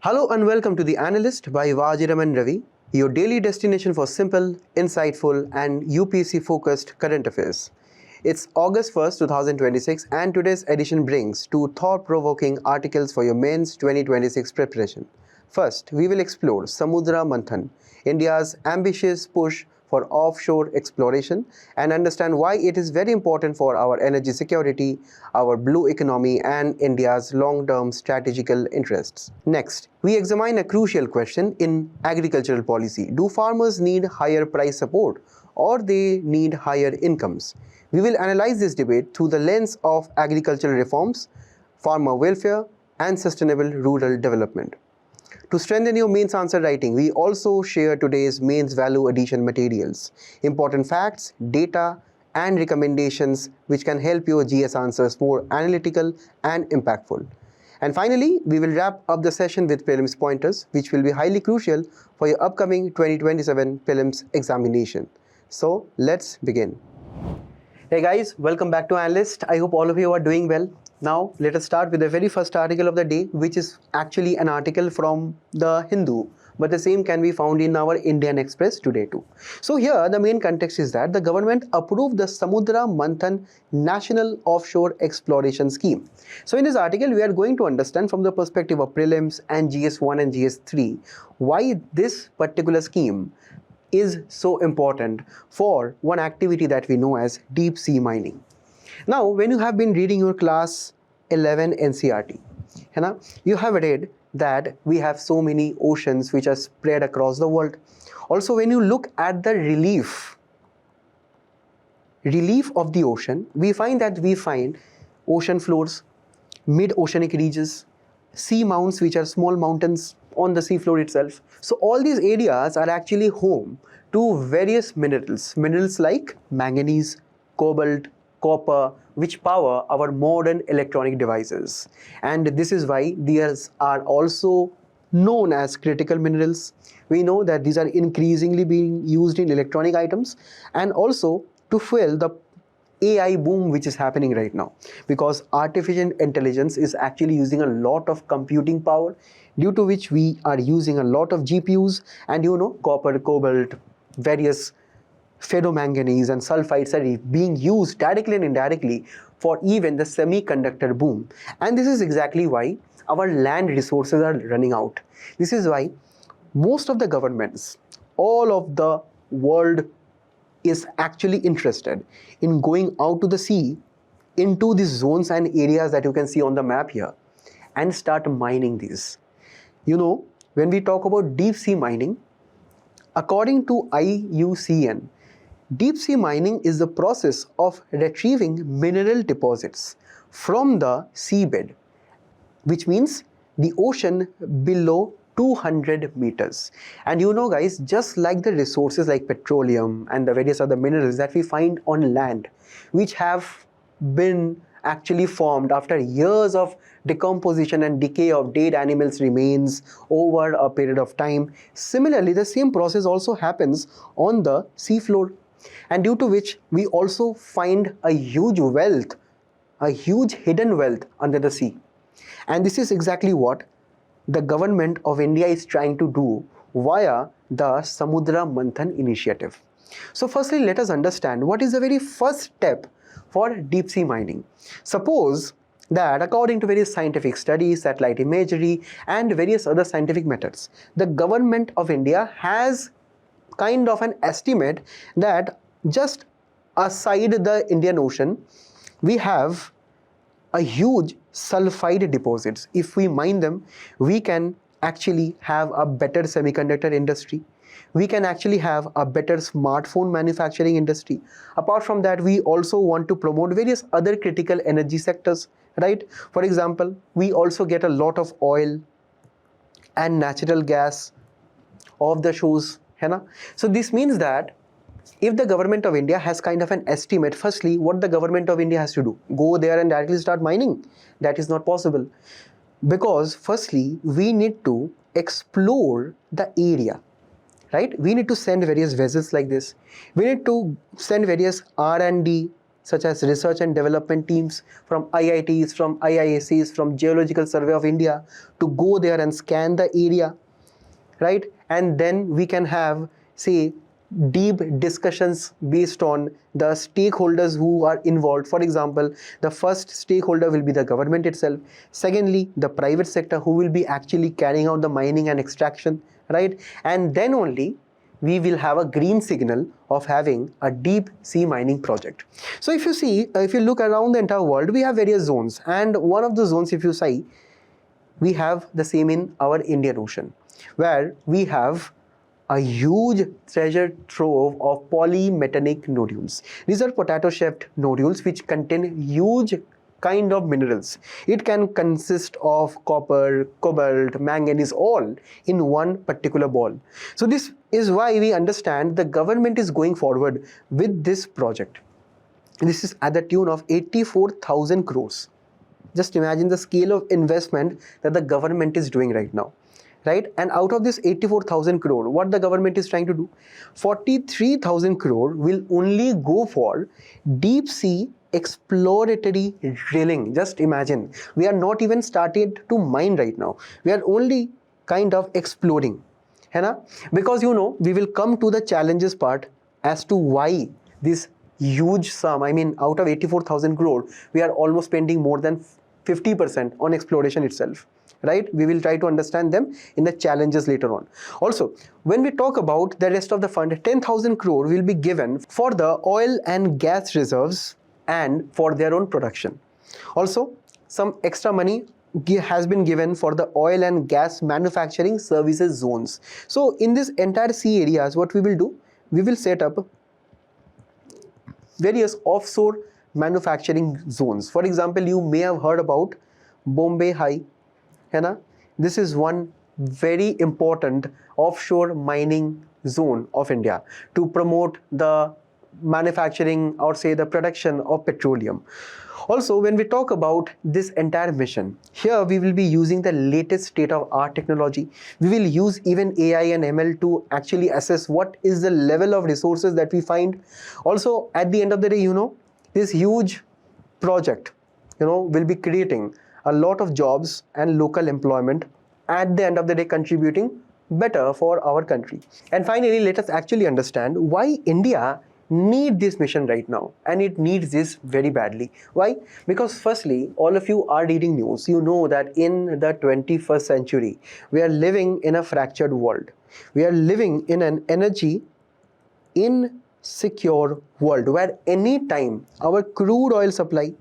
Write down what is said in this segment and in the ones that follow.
Hello and welcome to The Analyst by Vajiram and Ravi, your daily destination for simple, insightful, and UPSC focused current affairs. It's August 1st, 2026, and today's edition brings two thought provoking articles for your mains 2026 preparation. First, we will explore Samudra Manthan, India's ambitious push for offshore exploration, and understand why it is very important for our energy security, our blue economy, and India's long-term strategical interests. Next, we examine a crucial question in agricultural policy. Do farmers need higher price support or they need higher incomes? We will analyze this debate through the lens of agricultural reforms, farmer welfare, and sustainable rural development. To strengthen your mains answer writing, we also share today's mains value addition materials, important facts, data, and recommendations which can help your GS answers more analytical and impactful. And finally, we will wrap up the session with prelims pointers, which will be highly crucial for your upcoming 2027 prelims examination. So, let's begin. Hey guys, welcome back to Analyst. I hope all of you are doing well. Now, let us start with the very first article of the day, which is actually an article from the Hindu, but the same can be found in our Indian Express today too. So here, the main context is that the government approved the Samudra Manthan National Offshore Exploration Scheme. So in this article, we are going to understand from the perspective of prelims and GS1 and GS3, why this particular scheme is so important for one activity that we know as deep sea mining. Now, when you have been reading your class 11 NCRT, you have read that we have so many oceans which are spread across the world. Also, when you look at the relief of the ocean, we find ocean floors, mid-oceanic ridges, sea mounts which are small mountains on the sea floor itself. So all these areas are actually home to various minerals like manganese, cobalt, copper, which power our modern electronic devices. And this is why these are also known as critical minerals. We know that these are increasingly being used in electronic items and also to fuel the AI boom which is happening right now, because artificial intelligence is actually using a lot of computing power, due to which we are using a lot of GPUs, and copper, cobalt, various ferromanganese and sulfides are being used directly and indirectly for even the semiconductor boom. And this is exactly why our land resources are running out. This is why most of the governments, all of the world is actually interested in going out to the sea into these zones and areas that you can see on the map here and start mining these. When we talk about deep sea mining, according to IUCN, deep sea mining is the process of retrieving mineral deposits from the seabed, which means the ocean below 200 meters. And guys, just like the resources like petroleum and the various other minerals that we find on land, which have been actually formed after years of decomposition and decay of dead animals' remains over a period of time, similarly, the same process also happens on the seafloor. And due to which we also find a huge wealth, a huge hidden wealth under the sea. And this is exactly what the government of India is trying to do via the Samudra Manthan initiative. So firstly, let us understand what is the very first step for deep sea mining. Suppose that according to various scientific studies, satellite imagery, and various other scientific methods, the government of India has kind of an estimate that just aside the Indian Ocean, we have a huge sulfide deposits. If we mine them, we can actually have a better semiconductor industry. We can actually have a better smartphone manufacturing industry. Apart from that, we also want to promote various other critical energy sectors, right? For example, we also get a lot of oil and natural gas off the shores. So this means that if the government of India has kind of an estimate, firstly, what the government of India has to do? Go there and directly start mining? That is not possible. Because firstly, we need to explore the area, right? We need to send various vessels like this. We need to send various R&D such as research and development teams from IITs, from IISCs, from Geological Survey of India to go there and scan the area, right? And then we can have, say, deep discussions based on the stakeholders who are involved. For example, the first stakeholder will be the government itself. Secondly, the private sector who will be actually carrying out the mining and extraction, right? And then only we will have a green signal of having a deep sea mining project. So if you see, if you look around the entire world, we have various zones, and one of the zones, if you see, we have the same in our Indian Ocean, where we have a huge treasure trove of polymetallic nodules. These are potato-shaped nodules which contain huge kind of minerals. It can consist of copper, cobalt, manganese, all in one particular ball. So this is why we understand the government is going forward with this project. This is at the tune of 84,000 crores. Just imagine the scale of investment that the government is doing right now, right? And out of this 84,000 crore, what the government is trying to do, 43,000 crore will only go for deep sea exploratory drilling. Just imagine, we are not even started to mine right now. We are only kind of exploring, है ना? Because we will come to the challenges part as to why this huge sum, I mean, out of 84,000 crore, we are almost spending more than 50% on exploration itself, right? We will try to understand them in the challenges later on. Also, when we talk about the rest of the fund, 10,000 crore will be given for the oil and gas reserves and for their own production. Also, some extra money has been given for the oil and gas manufacturing services zones. So in this entire sea areas, what we will do, we will set up various offshore manufacturing zones. For example, you may have heard about Bombay High, है ना? This is one very important offshore mining zone of India to promote the manufacturing, or say the production of petroleum. Also, when we talk about this entire mission, here we will be using the latest state-of-art technology. We will use even AI and ML to actually assess what is the level of resources that we find. Also, at the end of the day, this huge project, will be creating a lot of jobs and local employment, at the end of the day contributing better for our country. And finally, let us actually understand why India need this mission right now, and it needs this very badly. Why? Because firstly, all of you are reading news. You know that in the 21st century, we are living in a fractured world. We are living in an energy insecure world where anytime our crude oil supply,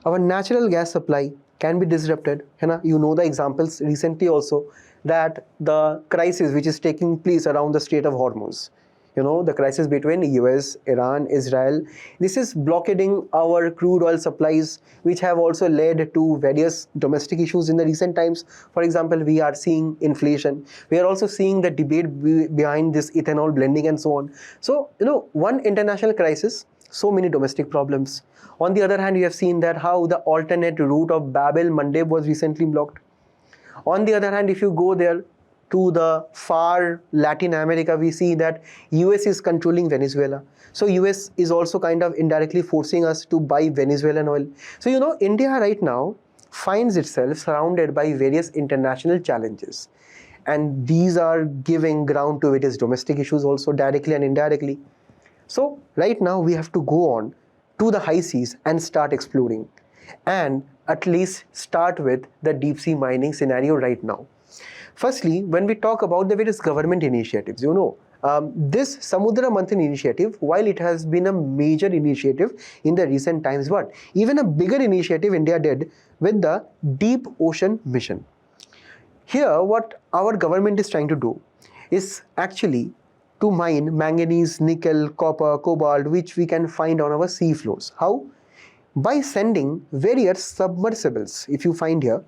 our natural gas supply can be disrupted. You know the examples recently also, that the crisis which is taking place around the Strait of Hormuz, the crisis between US, Iran, Israel, this is blockading our crude oil supplies, which have also led to various domestic issues in the recent times. For example, we are seeing inflation. We are also seeing the debate behind this ethanol blending and so on. So, one international crisis, so many domestic problems. On the other hand, you have seen that how the alternate route of Bab el-Mandeb was recently blocked. On the other hand, if you go there to the far Latin America, we see that US is controlling Venezuela. So US is also kind of indirectly forcing us to buy Venezuelan oil. So India right now finds itself surrounded by various international challenges. And these are giving ground to various domestic issues also, directly and indirectly. So right now we have to go on to the high seas and start exploring, and at least start with the deep sea mining scenario right now. Firstly, when we talk about the various government initiatives, this Samudra Manthan initiative, while it has been a major initiative in the recent times, but even a bigger initiative India did with the Deep Ocean Mission. Here, what our government is trying to do is actually to mine manganese, nickel, copper, cobalt, which we can find on our sea floors. How? By sending various submersibles. If you find here,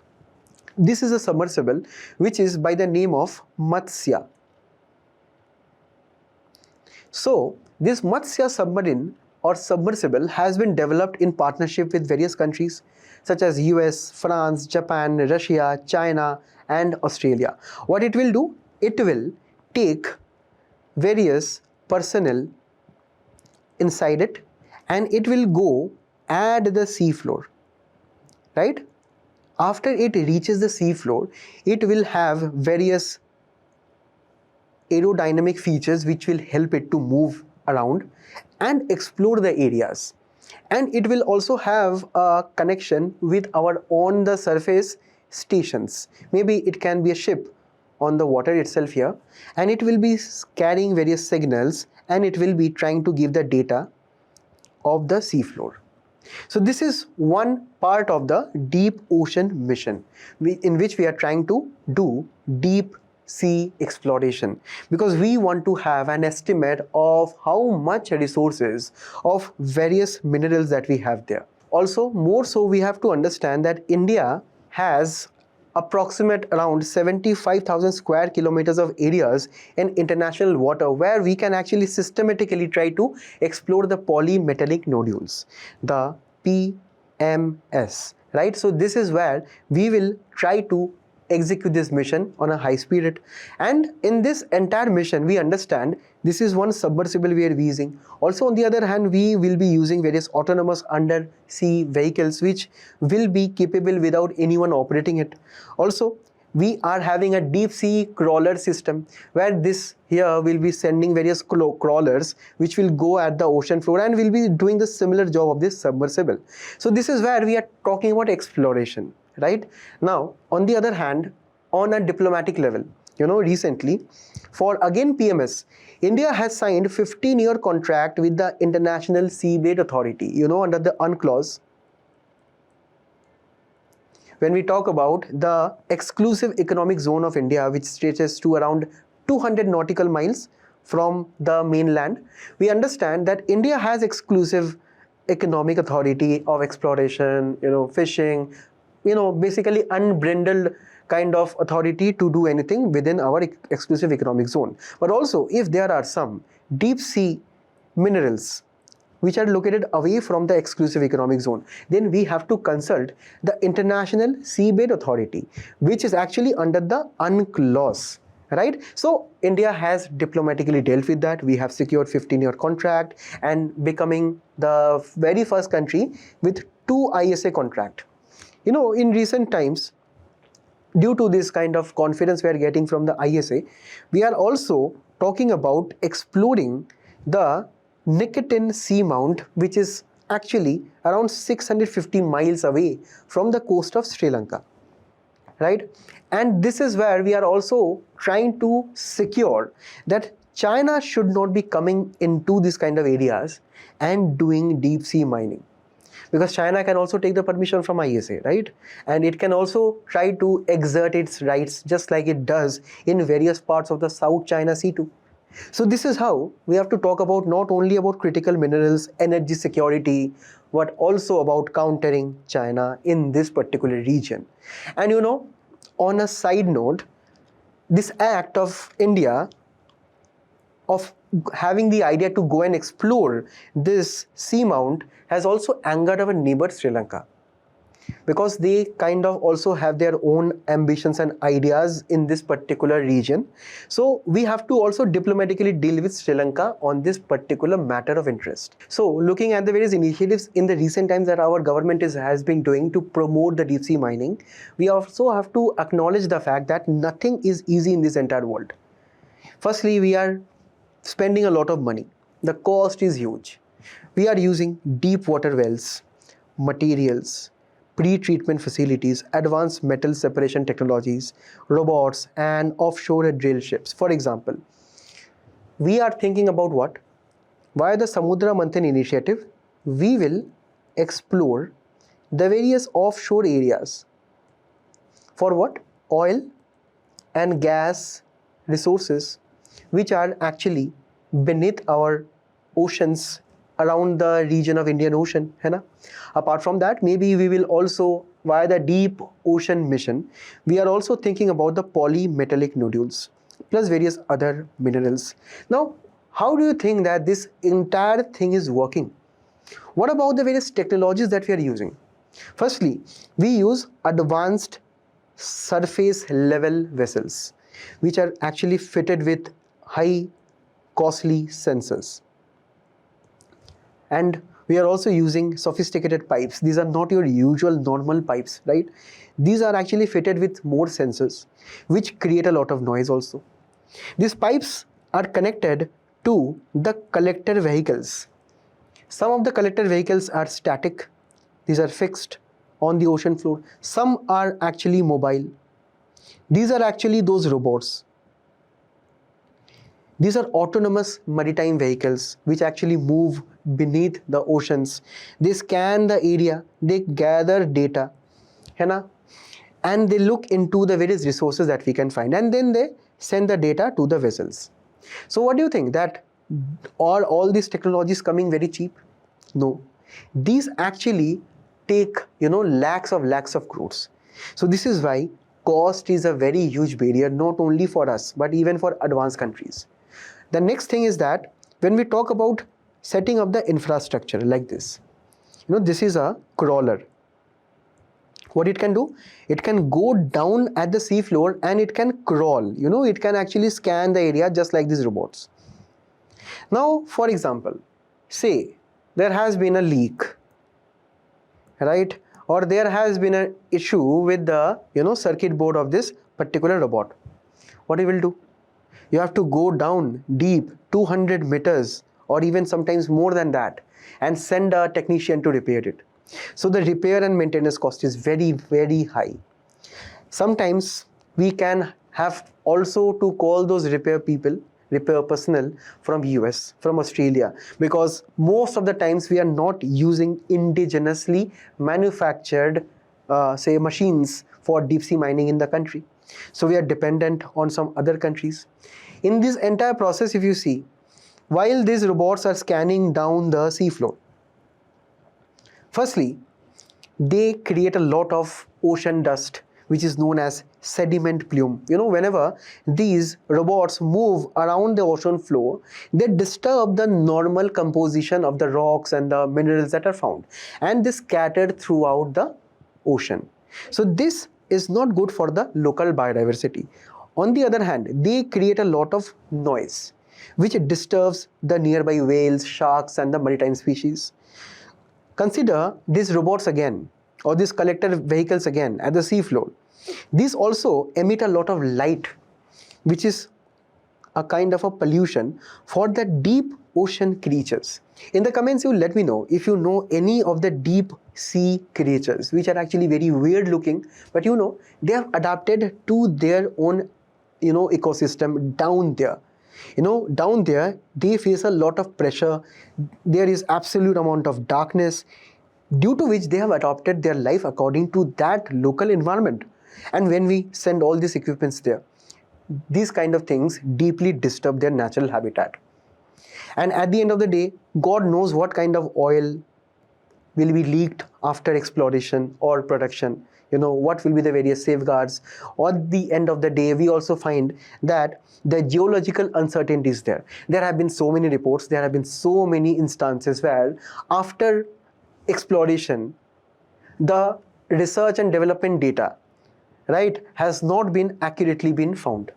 this is a submersible which is by the name of Matsya. So this Matsya submarine or submersible has been developed in partnership with various countries such as US, France, Japan, Russia, China and Australia. What it will do? It will take various personnel inside it, and it will go at the sea floor, right? After it reaches the sea floor, it will have various aerodynamic features which will help it to move around and explore the areas. And it will also have a connection with our on the surface stations. Maybe it can be a ship on the water itself here, and it will be carrying various signals, and it will be trying to give the data of the seafloor. So this is one part of the deep ocean mission, in which we are trying to do deep sea exploration, because we want to have an estimate of how much resources of various minerals that we have there. Also, more so, we have to understand that India has approximate around 75,000 square kilometers of areas in international water, where we can actually systematically try to explore the polymetallic nodules, the PMS, right? So this is where we will try to execute this mission on a high speed rate. And in this entire mission, we understand this is one submersible we are using. Also, on the other hand, we will be using various autonomous undersea vehicles which will be capable without anyone operating it. Also, we are having a deep sea crawler system, where this here will be sending various crawlers which will go at the ocean floor and will be doing the similar job of this submersible. So this is where we are talking about exploration, right? Now, on the other hand, on a diplomatic level, recently, for again PMS, India has signed 15-year contract with the International Seabed Authority, under the UNCLOS. When we talk about the exclusive economic zone of India, which stretches to around 200 nautical miles from the mainland, we understand that India has exclusive economic authority of exploration, fishing, basically unbridled kind of authority to do anything within our exclusive economic zone. But also, if there are some deep sea minerals which are located away from the exclusive economic zone, then we have to consult the International Seabed Authority, which is actually under the UNCLOS, right? So India has diplomatically dealt with that. We have secured 15-year contract and becoming the very first country with 2 ISA contract. In recent times, due to this kind of confidence we are getting from the ISA, we are also talking about exploring the Nicotin Seamount, which is actually around 650 miles away from the coast of Sri Lanka, right? And this is where we are also trying to secure that China should not be coming into this kind of areas and doing deep sea mining. Because China can also take the permission from ISA, right? And it can also try to exert its rights just like it does in various parts of the South China Sea too. So this is how we have to talk about not only about critical minerals, energy security, but also about countering China in this particular region. And on a side note, this act of India of having the idea to go and explore this seamount has also angered our neighbor Sri Lanka, because they kind of also have their own ambitions and ideas in this particular region. So we have to also diplomatically deal with Sri Lanka on this particular matter of interest. So looking at the various initiatives in the recent times that our government has been doing to promote the deep sea mining, we also have to acknowledge the fact that nothing is easy in this entire world. Firstly, we are spending a lot of money. The cost is huge. We are using deep water wells, materials, pre-treatment facilities, advanced metal separation technologies, robots, and offshore drill ships. For example, we are thinking about what? Via the Samudra Manthan initiative, we will explore the various offshore areas for what? Oil and gas resources which are actually beneath our oceans around the region of Indian Ocean. Apart from that, maybe we will also, via the deep ocean mission, we are also thinking about the polymetallic nodules plus various other minerals. Now, how do you think that this entire thing is working? What about the various technologies that we are using? Firstly, we use advanced surface level vessels which are actually fitted with high costly sensors. And We are also using sophisticated pipes. These are not your usual normal pipes, right? These are actually fitted with more sensors, which create a lot of noise also. These pipes are connected to the collector vehicles. Some of the collector vehicles are static. These are fixed on the ocean floor. Some are actually mobile. These are actually those robots. These are autonomous maritime vehicles which actually move beneath the oceans. They scan the area, they gather data, है ना? And they look into the various resources that we can find, and then they send the data to the vessels. So what do you think, that are all these technologies coming very cheap? No. These actually take, lakhs of crores. So this is why cost is a very huge barrier, not only for us, but even for advanced countries. The next thing is that when we talk about setting up the infrastructure like this, this is a crawler. What it can do? It can go down at the sea floor and it can crawl. It can actually scan the area just like these robots. Now, for example, say there has been a leak, right? Or there has been an issue with the, circuit board of this particular robot. What you will do? You have to go down deep 200 meters or even sometimes more than that and send a technician to repair it. So the repair and maintenance cost is very, very high. Sometimes we can have also to call those repair personnel from US, from Australia, because most of the times we are not using indigenously manufactured say machines for deep sea mining in the country. So we are dependent on some other countries. In this entire process, if you see, while these robots are scanning down the seafloor, firstly, they create a lot of ocean dust, which is known as sediment plume. Whenever these robots move around the ocean floor, they disturb the normal composition of the rocks and the minerals that are found, and they scattered throughout the ocean. So this is not good for the local biodiversity. On the other hand, they create a lot of noise, which disturbs the nearby whales, sharks, and the maritime species. Consider these robots again, or these collector vehicles again at the seafloor. These also emit a lot of light, which is a kind of a pollution for the deep ocean creatures. In the comments, you let me know if you know any of the deep sea creatures which are actually very weird looking, but they have adapted to their own ecosystem down there. Down there they face a lot of pressure. There is absolute amount of darkness, due to which they have adopted their life according to that local environment. And when we send all these equipments there, these kind of things deeply disturb their natural habitat. And at the end of the day, God knows what kind of oil will be leaked after exploration or production. What will be the various safeguards. Or at the end of the day, we also find that the geological uncertainty is there. There have been so many reports, there have been so many instances where after exploration, the research and development data, right, has not been accurately been found.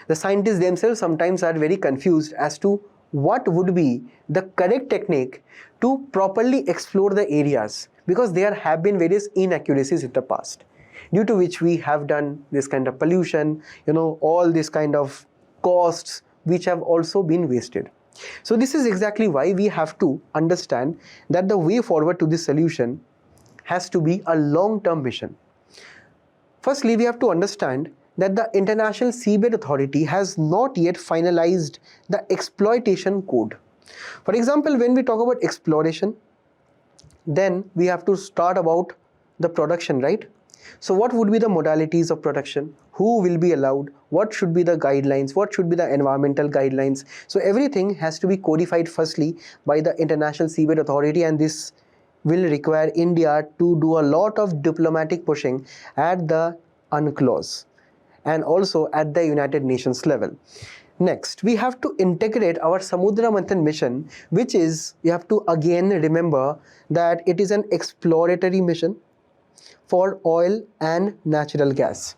The scientists themselves sometimes are very confused as to what would be the correct technique to properly explore the areas, because there have been various inaccuracies in the past, due to which we have done this kind of pollution, all this kind of costs which have also been wasted. So this is exactly why we have to understand that the way forward to this solution has to be a long-term mission. Firstly, we have to understand that the International Seabed Authority has not yet finalized the exploitation code. For example, when we talk about exploration, then we have to start about the production, right? So what would be the modalities of production? Who will be allowed? What should be the guidelines? What should be the environmental guidelines? So everything has to be codified firstly by the International Seabed Authority, and this will require India to do a lot of diplomatic pushing at the UNCLOS and also at the United Nations level. Next, we have to integrate our Samudra Manthan mission, which is, you have to again remember that it is an exploratory mission for oil and natural gas.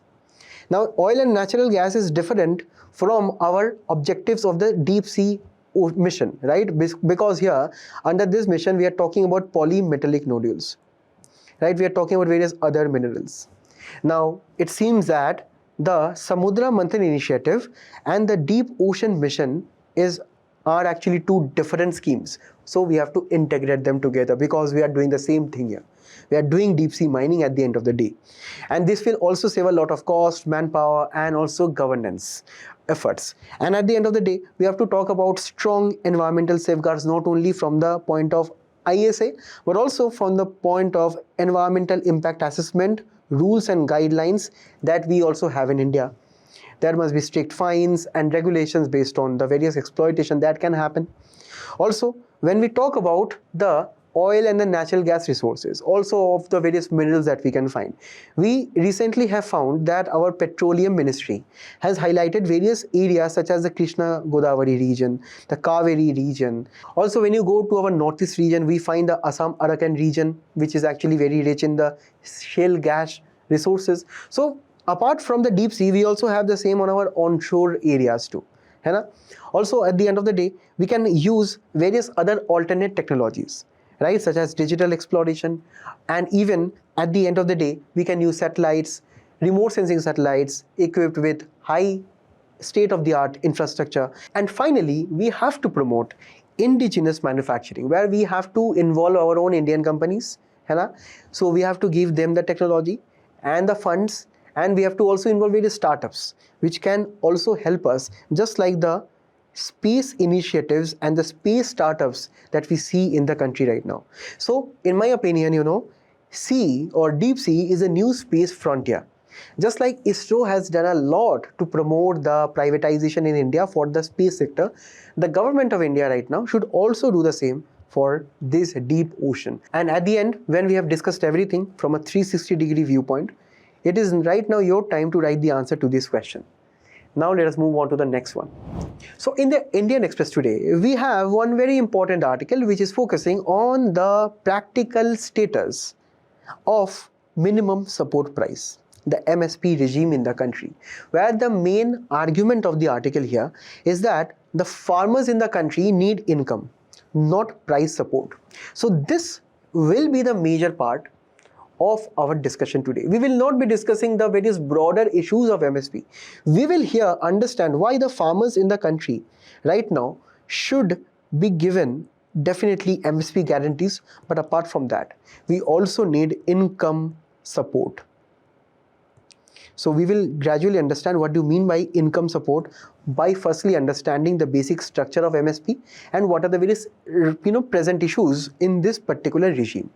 Now, oil and natural gas is different from our objectives of the deep sea mission, right? Because here, under this mission, we are talking about polymetallic nodules, right? We are talking about various other minerals. Now, it seems that the Samudra Manthan initiative and the Deep Ocean mission are actually two different schemes. So we have to integrate them together because we are doing the same thing here. We are doing deep sea mining at the end of the day. And this will also save a lot of cost, manpower, and also governance efforts. And at the end of the day, we have to talk about strong environmental safeguards, not only from the point of ISA, but also from the point of environmental impact assessment, rules and guidelines that we also have in India. There must be strict fines and regulations based on the various exploitation that can happen. Also, when we talk about the oil and the natural gas resources, also of the various minerals that we can find, we recently have found that our petroleum ministry has highlighted various areas such as the Krishna Godavari region, the Kaveri region. Also, when you go to our northeast region, we find the Assam Arakan region, which is actually very rich in the shale gas resources. So apart from the deep sea, we also have the same on our onshore areas too. Also, at the end of the day, we can use various other alternate technologies, right, such as digital exploration, and even at the end of the day, we can use satellites, remote sensing satellites equipped with high state-of-the-art infrastructure. And finally, we have to promote indigenous manufacturing, where we have to involve our own Indian companies. So we have to give them the technology and the funds, and we have to also involve various startups which can also help us, just like the space initiatives and the space startups that we see in the country right now. So in my opinion, sea or deep sea is a new space frontier. Just like ISRO has done a lot to promote the privatization in India for the space sector, the government of India right now should also do the same for this deep ocean. And at the end, when we have discussed everything from a 360-degree viewpoint, it is right now your time to write the answer to this question. Now let us move on to the next one. So in the Indian Express today, we have one very important article which is focusing on the practical status of minimum support price, the MSP regime in the country, where the main argument of the article here is that the farmers in the country need income, not price support. So this will be the major part of our discussion today. We will not be discussing the various broader issues of MSP. We will here understand why the farmers in the country right now should be given definitely MSP guarantees, but apart from that, we also need income support. So we will gradually understand what do you mean by income support by firstly understanding the basic structure of MSP and what are the various present issues in this particular regime.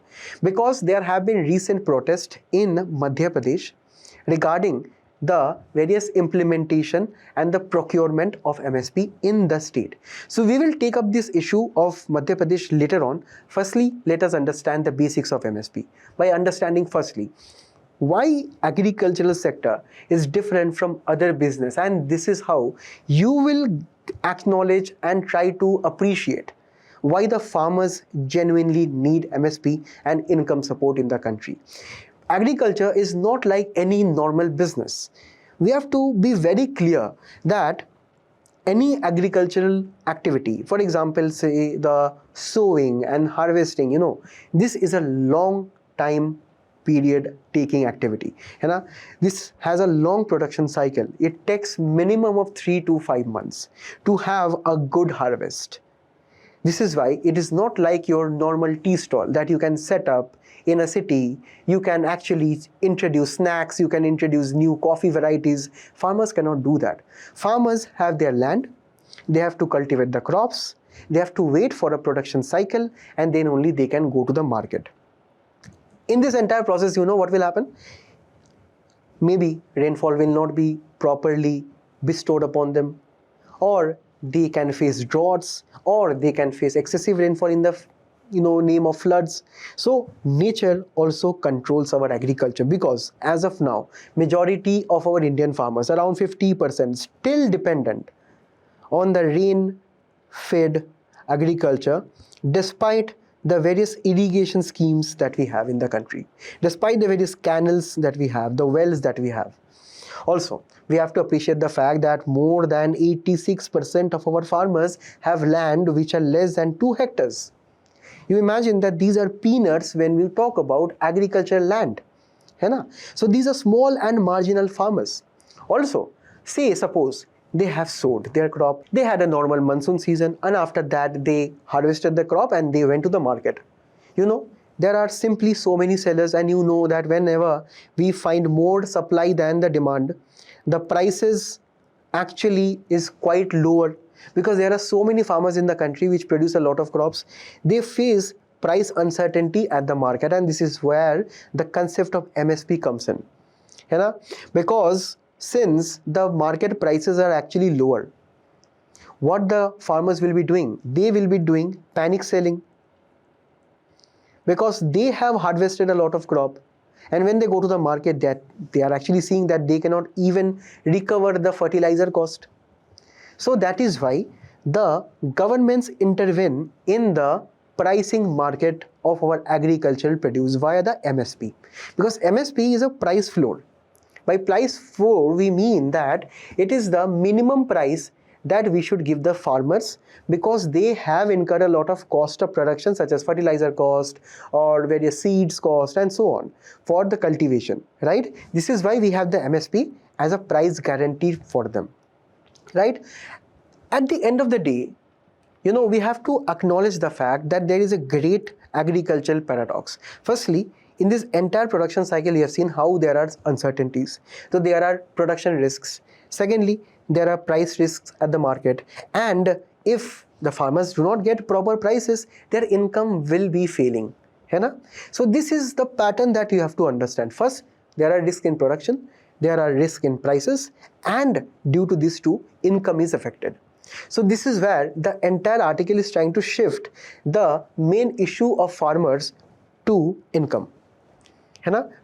Because there have been recent protests in Madhya Pradesh regarding the various implementation and the procurement of MSP in the state. So we will take up this issue of Madhya Pradesh later on. Firstly, let us understand the basics of MSP by understanding firstly why agricultural sector is different from other business, and this is how you will acknowledge and try to appreciate why the farmers genuinely need MSP and income support in the country. Agriculture is not like any normal business. We have to be very clear that any agricultural activity, for example, say the sowing and harvesting, this is a long time period taking activity. This has a long production cycle. It takes minimum of 3 to 5 months to have a good harvest. This is why it is not like your normal tea stall that you can set up in a city. You can actually introduce snacks, you can introduce new coffee varieties. Farmers cannot do that. Farmers have their land, they have to cultivate the crops, they have to wait for a production cycle, and then only they can go to the market. In this entire process, what will happen? Maybe rainfall will not be properly bestowed upon them, or they can face droughts, or they can face excessive rainfall in the name of floods. So nature also controls our agriculture, because as of now, majority of our Indian farmers, around 50%, still dependent on the rain-fed agriculture, despite the various irrigation schemes that we have in the country, despite the various canals that we have, the wells that we have. Also, we have to appreciate the fact that more than 86% of our farmers have land which are less than 2 hectares. You imagine that these are peanuts when we talk about agricultural land. है ना? So these are small and marginal farmers. Also, say suppose they have sowed their crop, they had a normal monsoon season, and after that they harvested the crop and they went to the market. You know, there are simply so many sellers, and you know that whenever we find more supply than the demand, the prices actually is quite lower, because there are so many farmers in the country which produce a lot of crops. They face price uncertainty at the market, and this is where the concept of MSP comes in. है ना? Because since the market prices are actually lower, what the farmers will be doing? They will be doing panic selling, because they have harvested a lot of crop, and when they go to the market, that they are actually seeing that they cannot even recover the fertilizer cost. So that is why the governments intervene in the pricing market of our agricultural produce via the MSP, because MSP is a price floor. By price floor, we mean that it is the minimum price that we should give the farmers, because they have incurred a lot of cost of production, such as fertilizer cost or various seeds cost and so on, for the cultivation, right? This is why we have the MSP as a price guarantee for them, right? At the end of the day, you know, we have to acknowledge the fact that there is a great agricultural paradox. Firstly, in this entire production cycle, you have seen how there are uncertainties. So there are production risks. Secondly, there are price risks at the market. And if the farmers do not get proper prices, their income will be failing. है ना? So this is the pattern that you have to understand. First, there are risks in production, there are risks in prices, and due to these two, income is affected. So this is where the entire article is trying to shift the main issue of farmers to income.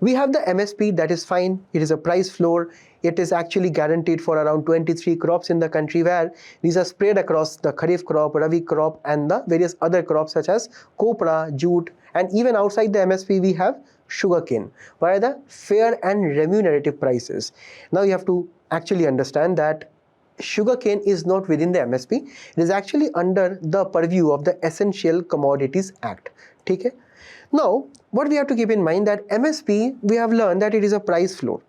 We have the MSP, that is fine. It is a price floor. It is actually guaranteed for around 23 crops in the country, where these are spread across the Kharif crop, Ravi crop, and the various other crops such as copra, jute, and even outside the MSP we have sugarcane via the fair and remunerative prices. Now you have to actually understand that sugarcane is not within the MSP. It is actually under the purview of the Essential Commodities Act. Okay? Now, what we have to keep in mind that MSP, we have learned that it is a price floor.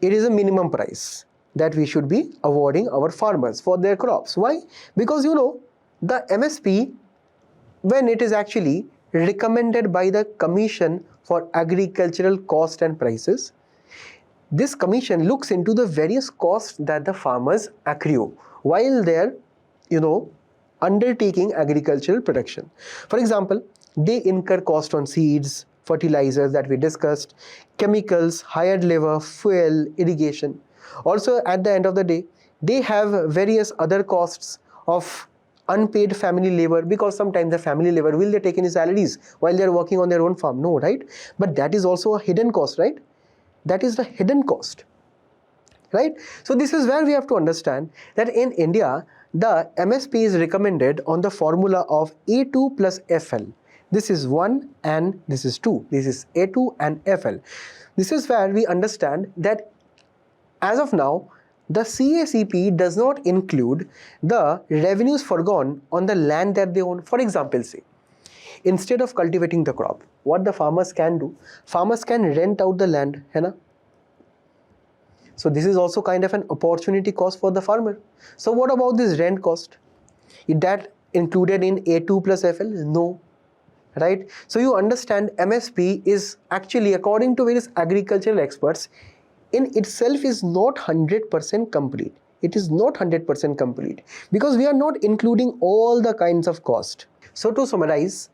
It is a minimum price that we should be awarding our farmers for their crops. Why? Because you know, the MSP, when it is actually recommended by the Commission for Agricultural Cost and Prices, this commission looks into the various costs that the farmers accrue while they're, undertaking agricultural production. For example, they incur cost on seeds, fertilizers that we discussed, chemicals, hired labor, fuel, irrigation. Also, at the end of the day, they have various other costs of unpaid family labor, because sometimes the family labor, will they take any salaries while they're working on their own farm? No, right? But that is also a hidden cost, right? That is the hidden cost, right? So this is where we have to understand that in India, the MSP is recommended on the formula of A2 plus FL. This is 1 and this is 2. This is A2 and FL. This is where we understand that as of now, the CACP does not include the revenues foregone on the land that they own. For example, say, instead of cultivating the crop, what the farmers can do, farmers can rent out the land. है ना? So this is also kind of an opportunity cost for the farmer. So what about this rent cost? Is that included in A2 plus FL? No. Right? So you understand MSP is actually, according to various agricultural experts, in itself is not 100% complete. It is not 100% complete, because we are not including all the kinds of cost. So to summarize,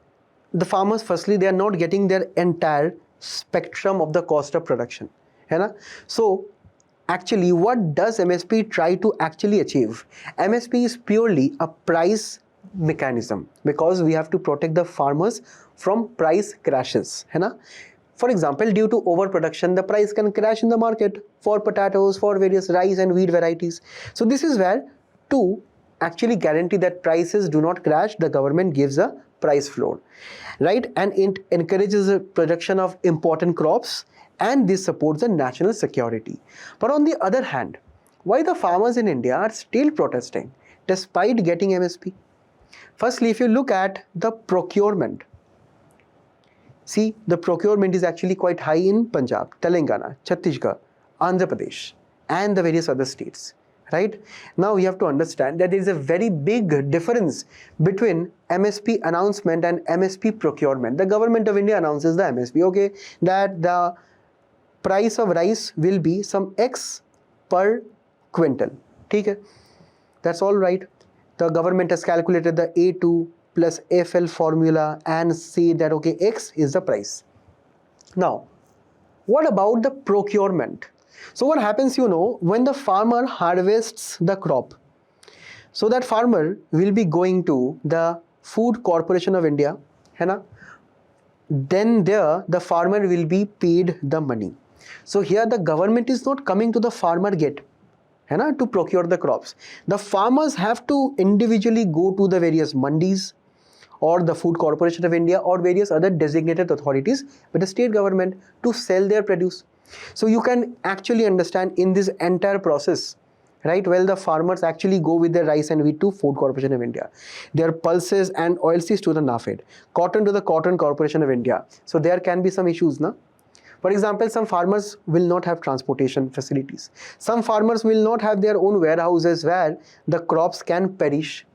the farmers, firstly, they are not getting their entire spectrum of the cost of production. है ना? So actually, what does MSP try to actually achieve? MSP is purely a price mechanism, because we have to protect the farmers from price crashes. है ना? For example, due to overproduction, the price can crash in the market for potatoes, for various rice and wheat varieties. So this is where, to actually guarantee that prices do not crash, the government gives a price floor, right? And it encourages the production of important crops and this supports the national security. But on the other hand, why the farmers in India are still protesting despite getting MSP? Firstly, if you look at the procurement, see, the procurement is actually quite high in Punjab, Telangana, Chhattisgarh, Andhra Pradesh, and the various other states. Right? Now we have to understand that there is a very big difference between MSP announcement and MSP procurement. The government of India announces the MSP, okay, that the price of rice will be some X per quintal. Okay? That's all right. The government has calculated the A2 plus FL formula and say that okay, X is the price. Now, what about the procurement? So what happens, when the farmer harvests the crop, so that farmer will be going to the Food Corporation of India, then there the farmer will be paid the money. So here the government is not coming to the farmer gate to procure the crops. The farmers have to individually go to the various mandis or the Food Corporation of India or various other designated authorities with the state government to sell their produce. So you can actually understand in this entire process, right, well, the farmers actually go with their rice and wheat to Food Corporation of India, their pulses and oilseeds to the NAFED, cotton to the Cotton Corporation of India. So there can be some issues, na? For example, some farmers will not have transportation facilities. Some farmers will not have their own warehouses where the crops can perish.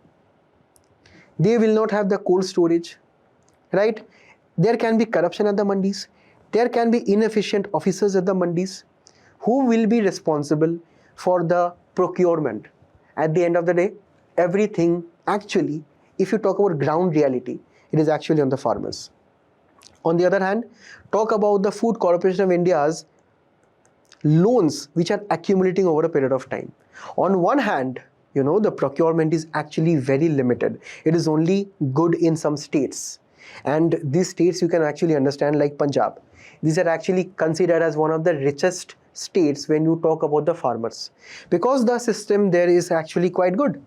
They will not have the cold storage, right? There can be corruption at the mandis. There can be inefficient officers at the mandis. Who will be responsible for the procurement? At the end of the day, everything actually, if you talk about ground reality, it is actually on the farmers. On the other hand, talk about the Food Corporation of India's loans which are accumulating over a period of time. On one hand, the procurement is actually very limited. It is only good in some states. And these states you can actually understand, like Punjab. These are actually considered as one of the richest states when you talk about the farmers, because the system there is actually quite good.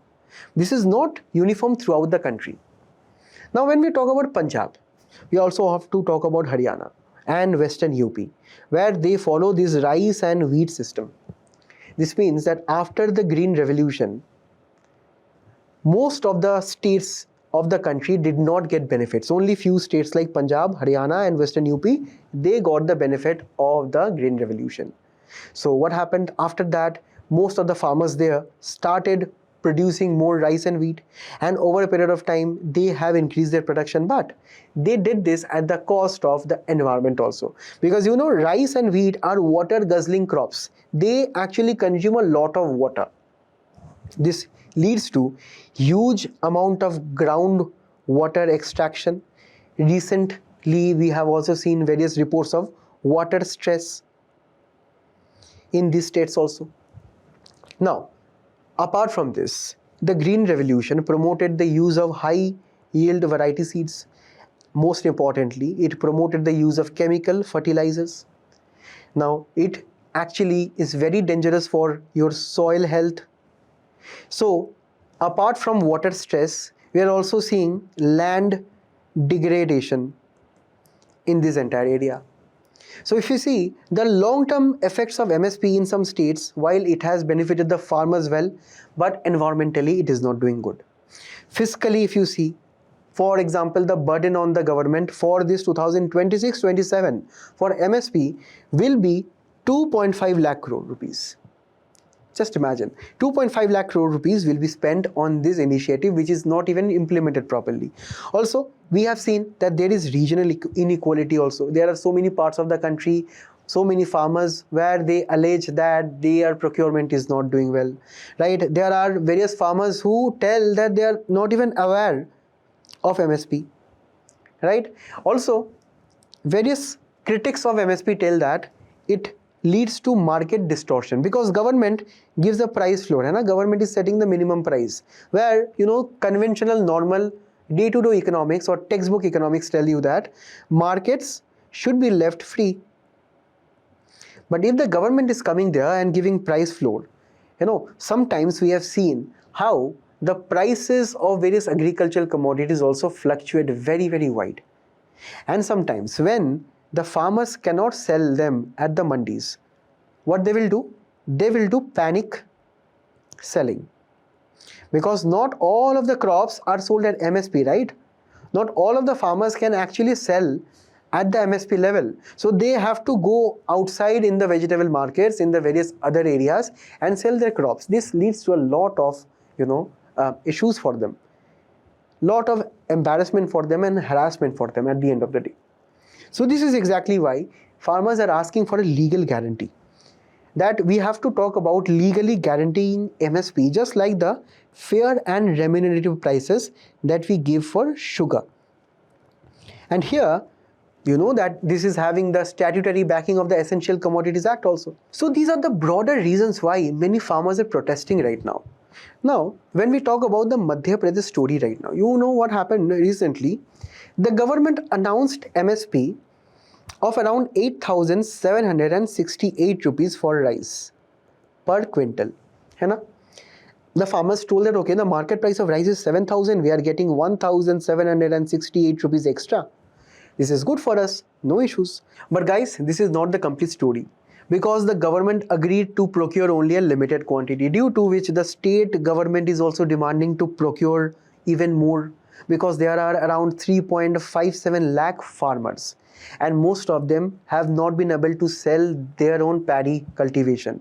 This is not uniform throughout the country. Now when we talk about Punjab, we also have to talk about Haryana and Western UP, where they follow this rice and wheat system. This means that after the Green Revolution, most of the states of the country did not get benefits. Only few states like Punjab, Haryana and Western UP, they got the benefit of the Green Revolution. So what happened after that? Most of the farmers there started producing more rice and wheat, and over a period of time they have increased their production, but they did this at the cost of the environment also, because rice and wheat are water guzzling crops. They actually consume a lot of water. This leads to huge amount of groundwater extraction. Recently, we have also seen various reports of water stress in these states also. Now, apart from this, the Green Revolution promoted the use of high yield variety seeds. Most importantly, it promoted the use of chemical fertilizers. Now, it actually is very dangerous for your soil health. So, apart from water stress, we are also seeing land degradation in this entire area. So if you see the long-term effects of MSP in some states, while it has benefited the farmers well, but environmentally it is not doing good. Fiscally, if you see, for example, the burden on the government for this 2026-27 for MSP will be 2.5 lakh crore rupees. Just imagine, 2.5 lakh crore rupees will be spent on this initiative, which is not even implemented properly. Also, we have seen that there is regional inequality also. There are so many parts of the country, so many farmers where they allege that their procurement is not doing well, right? There are various farmers who tell that they are not even aware of MSP, right? Also, various critics of MSP tell that it leads to market distortion, because government gives a price floor, and government is setting the minimum price, where conventional normal day-to-day economics or textbook economics tell you that markets should be left free. But if the government is coming there and giving price floor, sometimes we have seen how the prices of various agricultural commodities also fluctuate very, very wide. And sometimes when the farmers cannot sell them at the mandis, what they will do? They will do panic selling. Because not all of the crops are sold at MSP, right? Not all of the farmers can actually sell at the MSP level. So they have to go outside in the vegetable markets, in the various other areas, and sell their crops. This leads to a lot of, issues for them. Lot of embarrassment for them and harassment for them at the end of the day. So this is exactly why farmers are asking for a legal guarantee. That we have to talk about legally guaranteeing MSP, just like the fair and remunerative prices that we give for sugar. And here, you know that this is having the statutory backing of the Essential Commodities Act also. So these are the broader reasons why many farmers are protesting right now. Now, when we talk about the Madhya Pradesh story right now, you know what happened recently. The government announced MSP of around 8,768 rupees for rice per quintal. The farmers told that, okay, the market price of rice is 7,000, we are getting 1,768 rupees extra. This is good for us, no issues. But guys, this is not the complete story, because the government agreed to procure only a limited quantity, due to which the state government is also demanding to procure even more, because there are around 3.57 lakh farmers and most of them have not been able to sell their own paddy cultivation,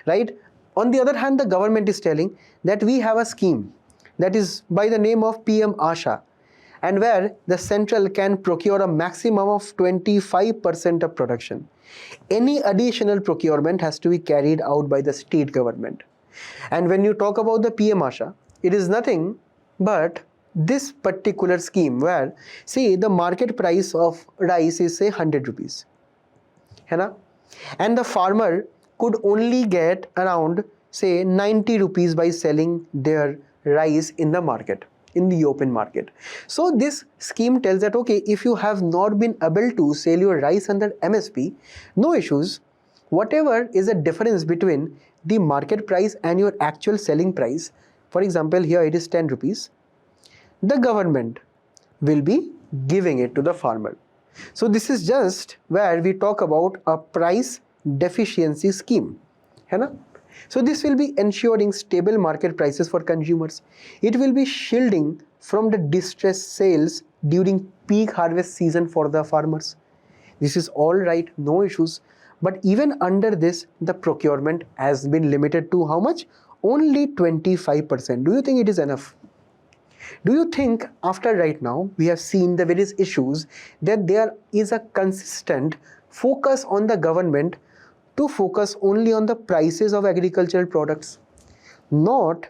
right? On the other hand, the government is telling that we have a scheme that is by the name of PM Asha, and where the central can procure a maximum of 25% of production. Any additional procurement has to be carried out by the state government. And when you talk about the PM Asha, it is nothing but this particular scheme where, say, the market price of rice is, say, 100 rupees. And the farmer could only get around, say, 90 rupees by selling their rice in the market, in the open market. So this scheme tells that, okay, if you have not been able to sell your rice under MSP, no issues. Whatever is the difference between the market price and your actual selling price, for example, here it is 10 rupees, the government will be giving it to the farmer. So this is just where we talk about a price deficiency scheme. So this will be ensuring stable market prices for consumers. It will be shielding from the distressed sales during peak harvest season for the farmers. This is all right, no issues. But even under this, the procurement has been limited to how much? Only 25%. Do you think it is enough? Do you think after right now we have seen the various issues that there is a consistent focus on the government to focus only on the prices of agricultural products, not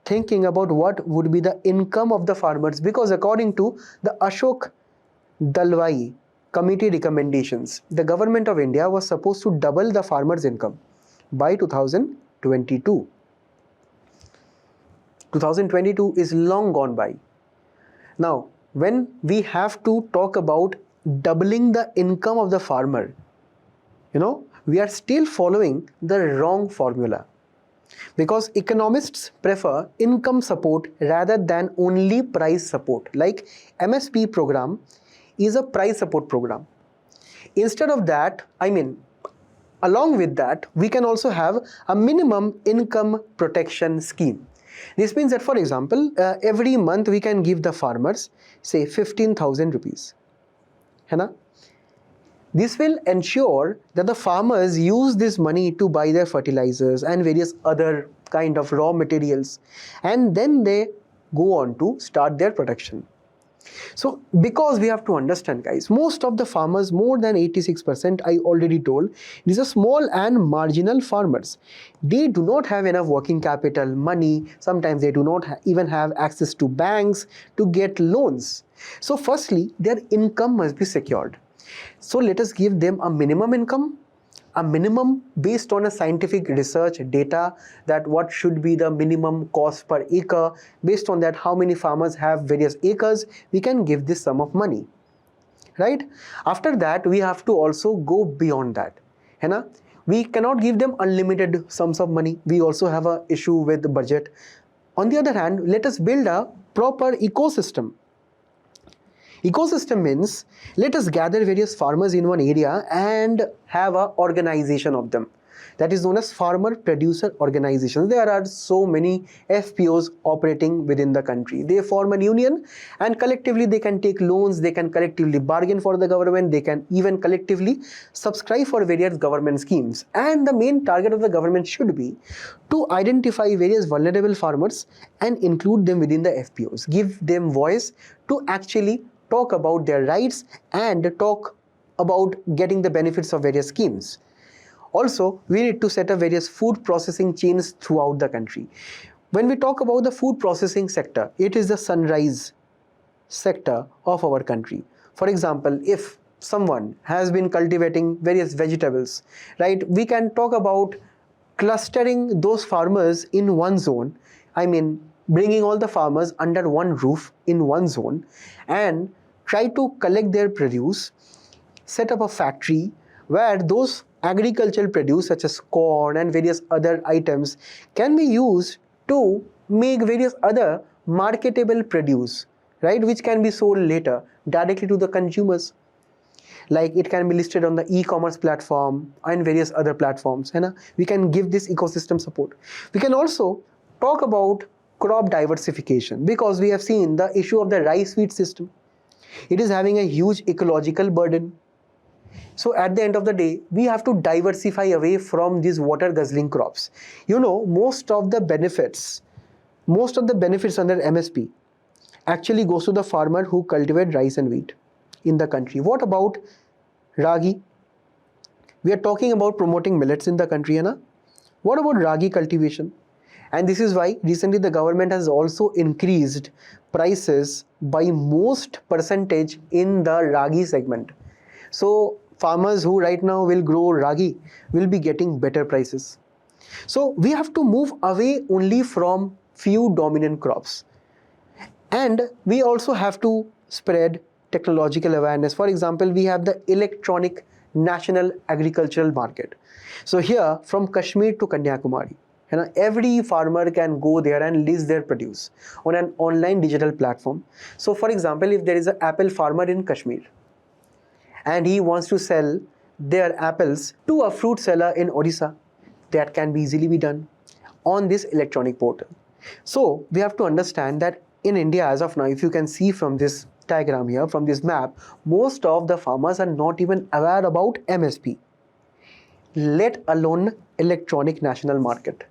thinking about what would be the income of the farmers? Because according to the Ashok Dalwai committee recommendations, the government of India was supposed to double the farmers' income by 2022. 2022 is long gone by. Now, when we have to talk about doubling the income of the farmer, we are still following the wrong formula, because economists prefer income support rather than only price support. Like MSP program is a price support program. Instead of that, along with that, we can also have a minimum income protection scheme. This means that, for example, every month we can give the farmers, say, 15,000 rupees. This will ensure that the farmers use this money to buy their fertilizers and various other kind of raw materials, and then they go on to start their production. So, because we have to understand, guys, most of the farmers, more than 86%, I already told, these are small and marginal farmers. They do not have enough working capital, money. Sometimes they do not even have access to banks to get loans. So firstly, their income must be secured. So let us give them a minimum income, a minimum based on a scientific research data, that what should be the minimum cost per acre. Based on that, how many farmers have various acres, we can give this sum of money, right? After that, we have to also go beyond that. We cannot give them unlimited sums of money. We also have an issue with the budget. On the other hand, let us build a proper ecosystem. Ecosystem means let us gather various farmers in one area and have an organization of them. That is known as farmer producer organizations. There are so many FPOs operating within the country. They form a union and collectively they can take loans, they can collectively bargain for the government, they can even collectively subscribe for various government schemes. And the main target of the government should be to identify various vulnerable farmers and include them within the FPOs, give them voice to actually talk about their rights and talk about getting the benefits of various schemes. Also, we need to set up various food processing chains throughout the country. When we talk about the food processing sector, it is the sunrise sector of our country. For example, if someone has been cultivating various vegetables, right, we can talk about clustering those farmers in one zone. I mean, bringing all the farmers under one roof in one zone and try to collect their produce, set up a factory where those agricultural produce such as corn and various other items can be used to make various other marketable produce, right, which can be sold later directly to the consumers. Like it can be listed on the e-commerce platform and various other platforms. We can give this ecosystem support. We can also talk about crop diversification because we have seen the issue of the rice wheat system. It is having a huge ecological burden. So at the end of the day, we have to diversify away from these water guzzling crops. You know, most of the benefits under MSP actually goes to the farmer who cultivate rice and wheat in the country. What about ragi? We are talking about promoting millets in the country, na? What about ragi cultivation? And this is why recently the government has also increased prices by most percentage in the ragi segment. So farmers who right now will grow ragi will be getting better prices. So we have to move away only from few dominant crops. And we also have to spread technological awareness. For example, we have the electronic national agricultural market. So here from Kashmir to Kanyakumari, every farmer can go there and list their produce on an online digital platform. So for example, if there is an apple farmer in Kashmir and he wants to sell their apples to a fruit seller in Odisha, that can be easily be done on this electronic portal. So we have to understand that in India as of now, if you can see from this diagram here, from this map, most of the farmers are not even aware about MSP, let alone electronic national market,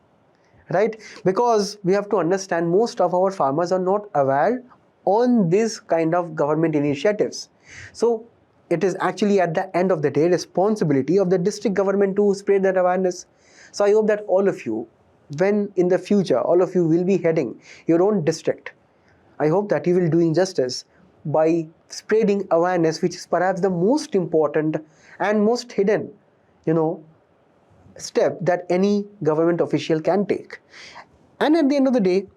right? Because we have to understand most of our farmers are not aware on this kind of government initiatives. So it is actually at the end of the day responsibility of the district government to spread that awareness. So I hope that all of you, when in the future all of you will be heading your own district, I hope that you will doing justice by spreading awareness, which is perhaps the most important and most hidden, step that any government official can take. And at the end of the day,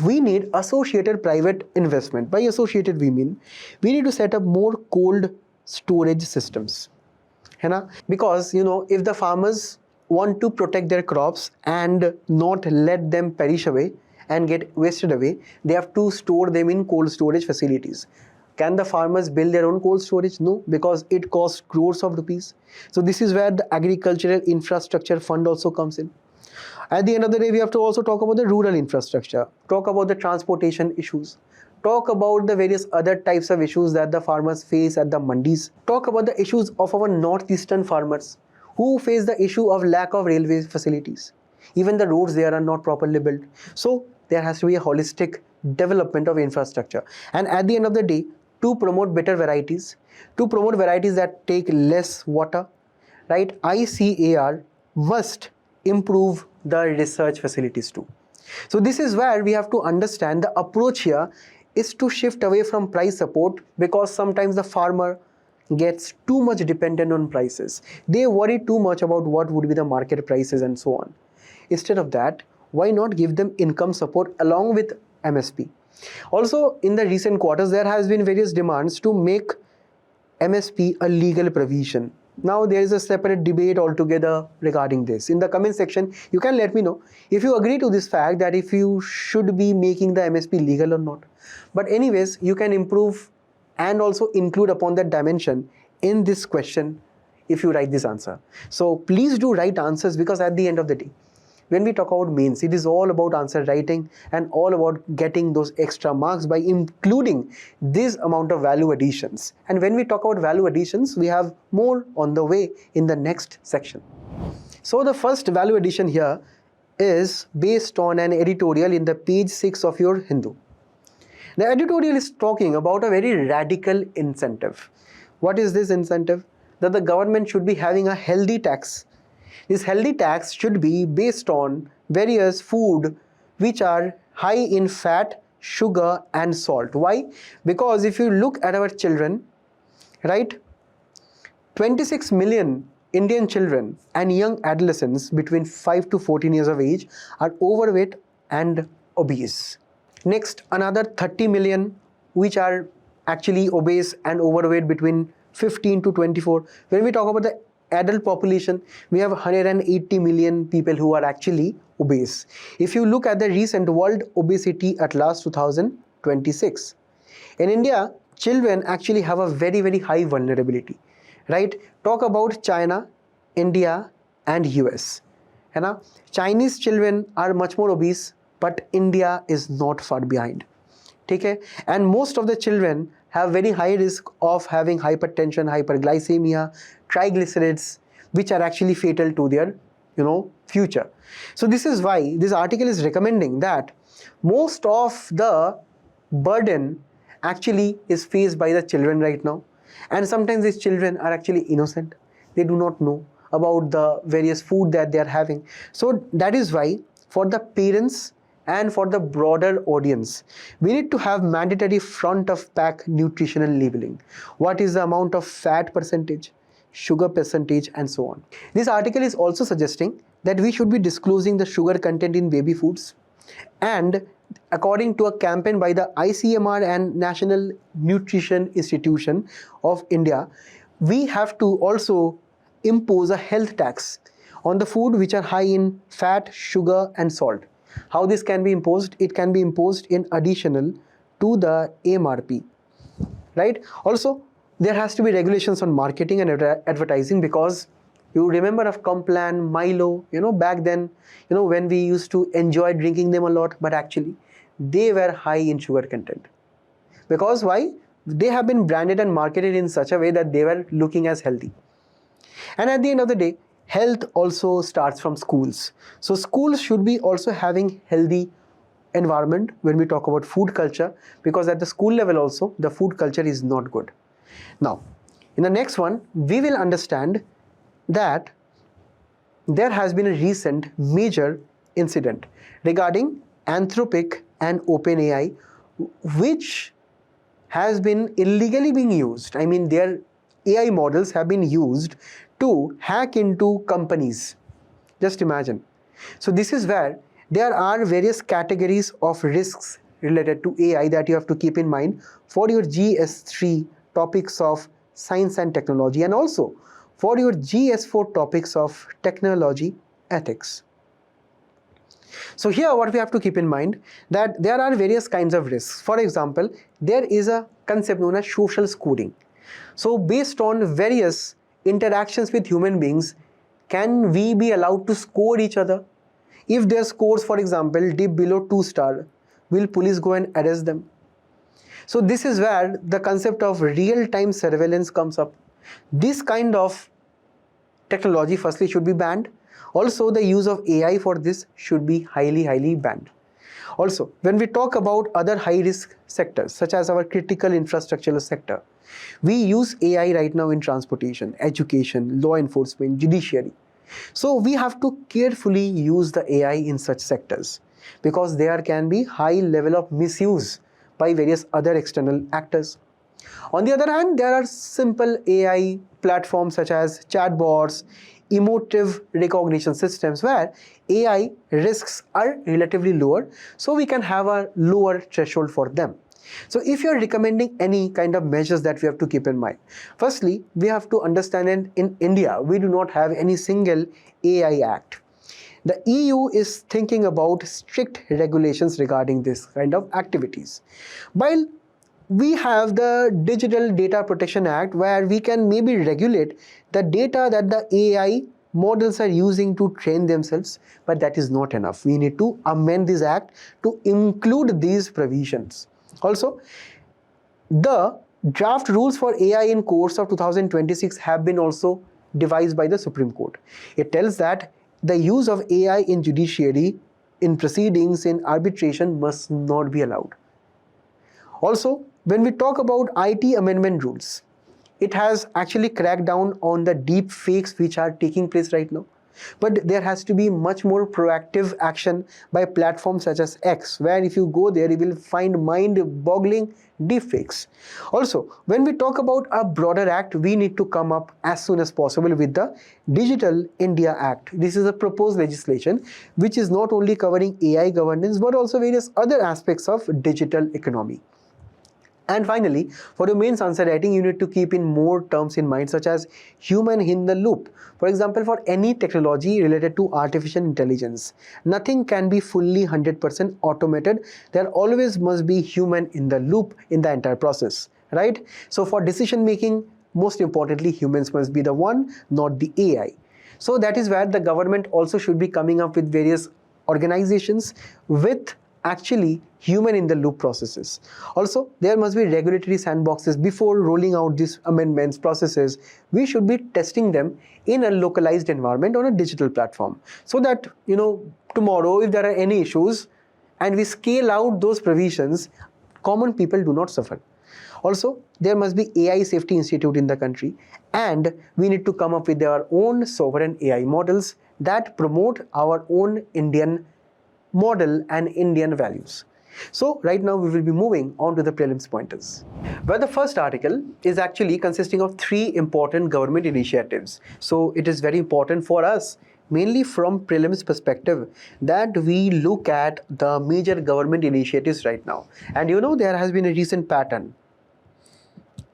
we need associated private investment. By associated, we mean we need to set up more cold storage systems. Because, if the farmers want to protect their crops and not let them perish away and get wasted away, they have to store them in cold storage facilities. Can the farmers build their own cold storage? No, because it costs crores of rupees. So this is where the agricultural infrastructure fund also comes in. At the end of the day, we have to also talk about the rural infrastructure, talk about the transportation issues, talk about the various other types of issues that the farmers face at the mandis, talk about the issues of our northeastern farmers who face the issue of lack of railway facilities. Even the roads there are not properly built. So there has to be a holistic development of infrastructure. And at the end of the day, to promote better varieties, to promote varieties that take less water, right, ICAR must improve the research facilities too. So this is where we have to understand the approach here is to shift away from price support, because sometimes the farmer gets too much dependent on prices. They worry too much about what would be the market prices and so on. Instead of that, why not give them income support along with MSP? Also, in the recent quarters, there has been various demands to make MSP a legal provision. Now there is a separate debate altogether regarding this. In the comment section, you can let me know if you agree to this fact, that if you should be making the MSP legal or not. But anyways, you can improve and also include upon that dimension in this question if you write this answer. So please do write answers, because at the end of the day, when we talk about mains, it is all about answer writing and all about getting those extra marks by including this amount of value additions. And when we talk about value additions, we have more on the way in the next section. So the first value addition here is based on an editorial in the page 6 of your Hindu. The editorial is talking about a very radical incentive. What is this incentive? That the government should be having a healthy tax. This healthy tax should be based on various food which are high in fat, sugar and salt. Why? Because if you look at our children, right, 26 million Indian children and young adolescents between 5 to 14 years of age are overweight and obese. Next, another 30 million which are actually obese and overweight between 15 to 24. When we talk about the adult population, we have 180 million people who are actually obese. If you look at the recent World Obesity Atlas 2026, in India, children actually have a very, very high vulnerability, right? Talk about China, India and US. You know, Chinese children are much more obese, but India is not far behind. Okay? And most of the children have very high risk of having hypertension, hyperglycemia, triglycerides, which are actually fatal to their future. So this is why this article is recommending that most of the burden actually is faced by the children right now, and sometimes these children are actually innocent. They do not know about the various food that they are having. So that is why for the parents and for the broader audience, we need to have mandatory front of pack nutritional labeling. What is the amount of fat percentage, sugar percentage and so on. This article is also suggesting that we should be disclosing the sugar content in baby foods, and according to a campaign by the ICMR and National Nutrition Institution of India, we have to also impose a health tax on the food which are high in fat, sugar and salt. How this can be imposed? It can be imposed in additional to the MRP, right? Also, there has to be regulations on marketing and advertising, because you remember of Complan, Milo, back then, when we used to enjoy drinking them a lot, but actually they were high in sugar content. Because why? They have been branded and marketed in such a way that they were looking as healthy. And at the end of the day, health also starts from schools. So schools should be also having healthy environment when we talk about food culture, because at the school level also the food culture is not good. Now, in the next one, we will understand that there has been a recent major incident regarding Anthropic and OpenAI, which has been illegally being used. I mean, their AI models have been used to hack into companies. Just imagine. So this is where there are various categories of risks related to AI that you have to keep in mind for your GS3 topics of science and technology, and also for your GS4 topics of technology ethics. So here what we have to keep in mind, that there are various kinds of risks. For example, there is a concept known as social scoring. So based on various interactions with human beings, can we be allowed to score each other? If their scores, for example, dip below 2 star, will police go and arrest them? So this is where the concept of real-time surveillance comes up. This kind of technology firstly should be banned. Also, the use of AI for this should be highly banned. Also, when we talk about other high-risk sectors, such as our critical infrastructural sector, we use AI right now in transportation, education, law enforcement, judiciary. So we have to carefully use the AI in such sectors, because there can be high level of misuse by various other external actors. On the other hand, there are simple AI platforms such as chatbots, emotive recognition systems, where AI risks are relatively lower, so we can have a lower threshold for them. So if you are recommending any kind of measures that we have to keep in mind, firstly, we have to understand that in India, we do not have any single AI act. The EU is thinking about strict regulations regarding this kind of activities. While we have the Digital Data Protection Act, where we can maybe regulate the data that the AI models are using to train themselves, but that is not enough. We need to amend this act to include these provisions. Also, the draft rules for AI in course of 2026 have been also devised by the Supreme Court. It tells that the use of AI in judiciary, in proceedings, in arbitration must not be allowed. Also, when we talk about IT amendment rules, it has actually cracked down on the deep fakes which are taking place right now. But there has to be much more proactive action by platforms such as X, where if you go there, you will find mind-boggling deepfakes. Also, when we talk about a broader act, we need to come up as soon as possible with the Digital India Act. This is a proposed legislation which is not only covering AI governance, but also various other aspects of digital economy. And finally, for your mains answer writing, you need to keep in more terms in mind, such as human in the loop. For example, for any technology related to artificial intelligence, nothing can be fully 100% automated. There always must be human in the loop in the entire process, right? So for decision making, most importantly, humans must be the one, not the AI. So that is where the government also should be coming up with various organizations with actually human in the loop processes. Also, there must be regulatory sandboxes before rolling out these amendments processes. We should be testing them in a localized environment on a digital platform, so that tomorrow if there are any issues and we scale out those provisions, common people do not suffer. Also, there must be AI Safety Institute in the country, and we need to come up with our own sovereign AI models that promote our own Indian model and Indian values. So right now we will be moving on to the prelims pointers, where the first article is actually consisting of 3 important government initiatives. So it is very important for us, mainly from prelims perspective, that we look at the major government initiatives right now. And there has been a recent pattern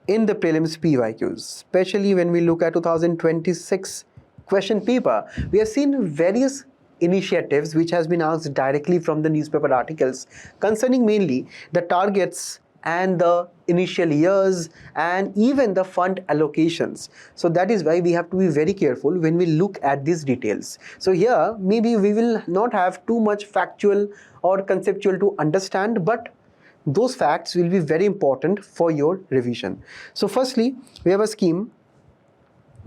in the prelims PYQs, especially when we look at 2026 question paper. We have seen various initiatives which has been asked directly from the newspaper articles concerning mainly the targets and the initial years and even the fund allocations. So that is why we have to be very careful when we look at these details. So here maybe we will not have too much factual or conceptual to understand, but those facts will be very important for your revision. So firstly, we have a scheme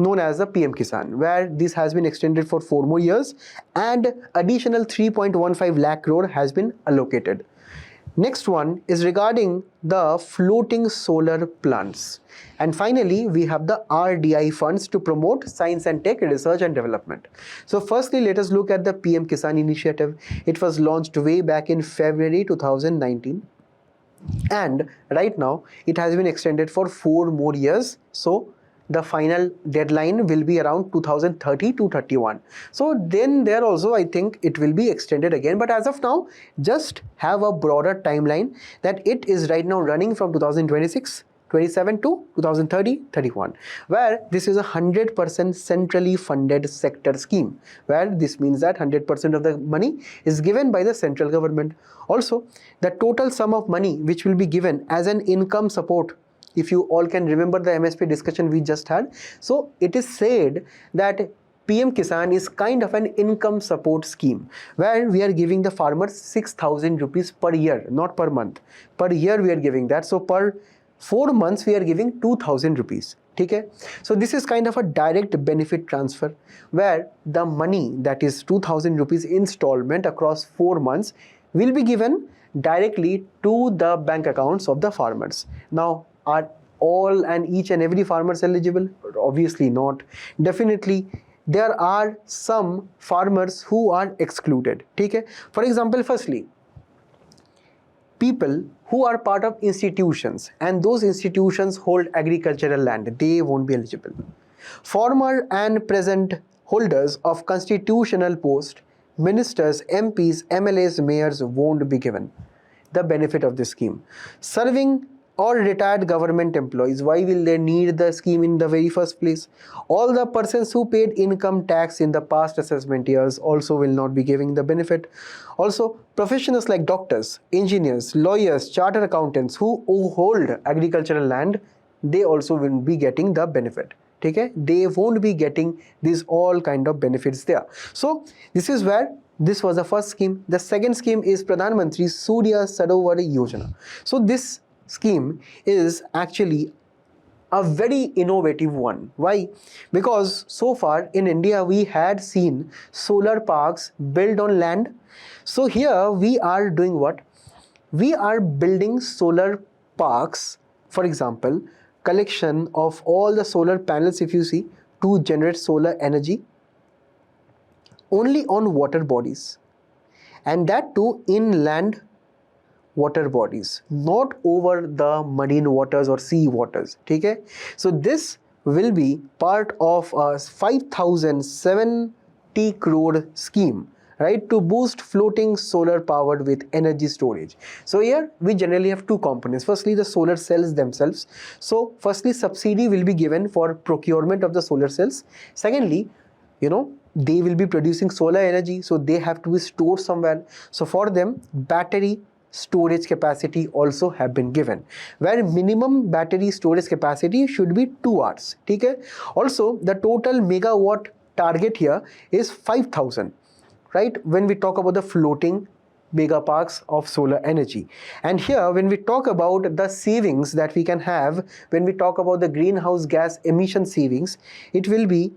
known as the PM KISAN, where this has been extended for 4 more years and additional 3.15 lakh crore has been allocated. Next one is regarding the floating solar plants. And finally, we have the RDI funds to promote science and tech research and development. So firstly, let us look at the PM KISAN initiative. It was launched way back in February 2019. And right now, it has been extended for 4 more years. So the final deadline will be around 2030 to 31. So then there also I think it will be extended again. But as of now, just have a broader timeline that it is right now running from 2026, 27 to 2030, 31, where this is a 100% centrally funded sector scheme, where this means that 100% of the money is given by the central government. Also, the total sum of money which will be given as an income support, if you all can remember the MSP discussion we just had. So it is said that PM KISAN is kind of an income support scheme, where we are giving the farmers 6,000 rupees per year, not per month. Per year we are giving that. So per 4 months we are giving 2,000 rupees. Okay? So this is kind of a direct benefit transfer, where the money, that is 2,000 rupees installment across 4 months, will be given directly to the bank accounts of the farmers. Now, are all and each and every farmers eligible? Obviously not. Definitely there are some farmers who are excluded. Okay? For example, firstly, people who are part of institutions, and those institutions hold agricultural land, they won't be eligible. Former and present holders of constitutional post, ministers, MPs, MLAs, mayors won't be given the benefit of this scheme. Serving or retired government employees. Why will they need the scheme in the very first place? All the persons who paid income tax in the past assessment years also will not be giving the benefit. Also, professionals like doctors, engineers, lawyers, chartered accountants who hold agricultural land, they also will be getting the benefit. Okay? They won't be getting these all kind of benefits there. So this is where this was the first scheme. The second scheme is Pradhan Mantri Surya Sarovar Yojana. So this scheme is actually a very innovative one. Why? Because so far in India we had seen solar parks built on land. So here we are doing what? We are building solar parks, for example, collection of all the solar panels, if you see, to generate solar energy only on water bodies, and that too inland water bodies, not over the marine waters or sea waters. Okay? So this will be part of a 5,070 crore scheme, right, to boost floating solar powered with energy storage. So here we generally have two components. Firstly, the solar cells themselves. So firstly, subsidy will be given for procurement of the solar cells. Secondly, they will be producing solar energy, so they have to be stored somewhere. So for them, battery storage capacity also have been given, where minimum battery storage capacity should be 2 hours. Okay? Also, the total megawatt target here is 5,000, right, when we talk about the floating mega parks of solar energy. And here when we talk about the savings that we can have, when we talk about the greenhouse gas emission savings, it will be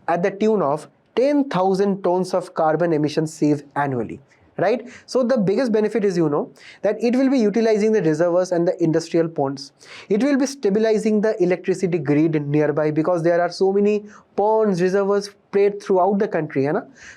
at the tune of 10,000 tons of carbon emissions saved annually. Right? So the biggest benefit is, that it will be utilizing the reservoirs and the industrial ponds. It will be stabilizing the electricity grid nearby, because there are so many ponds, reservoirs spread throughout the country.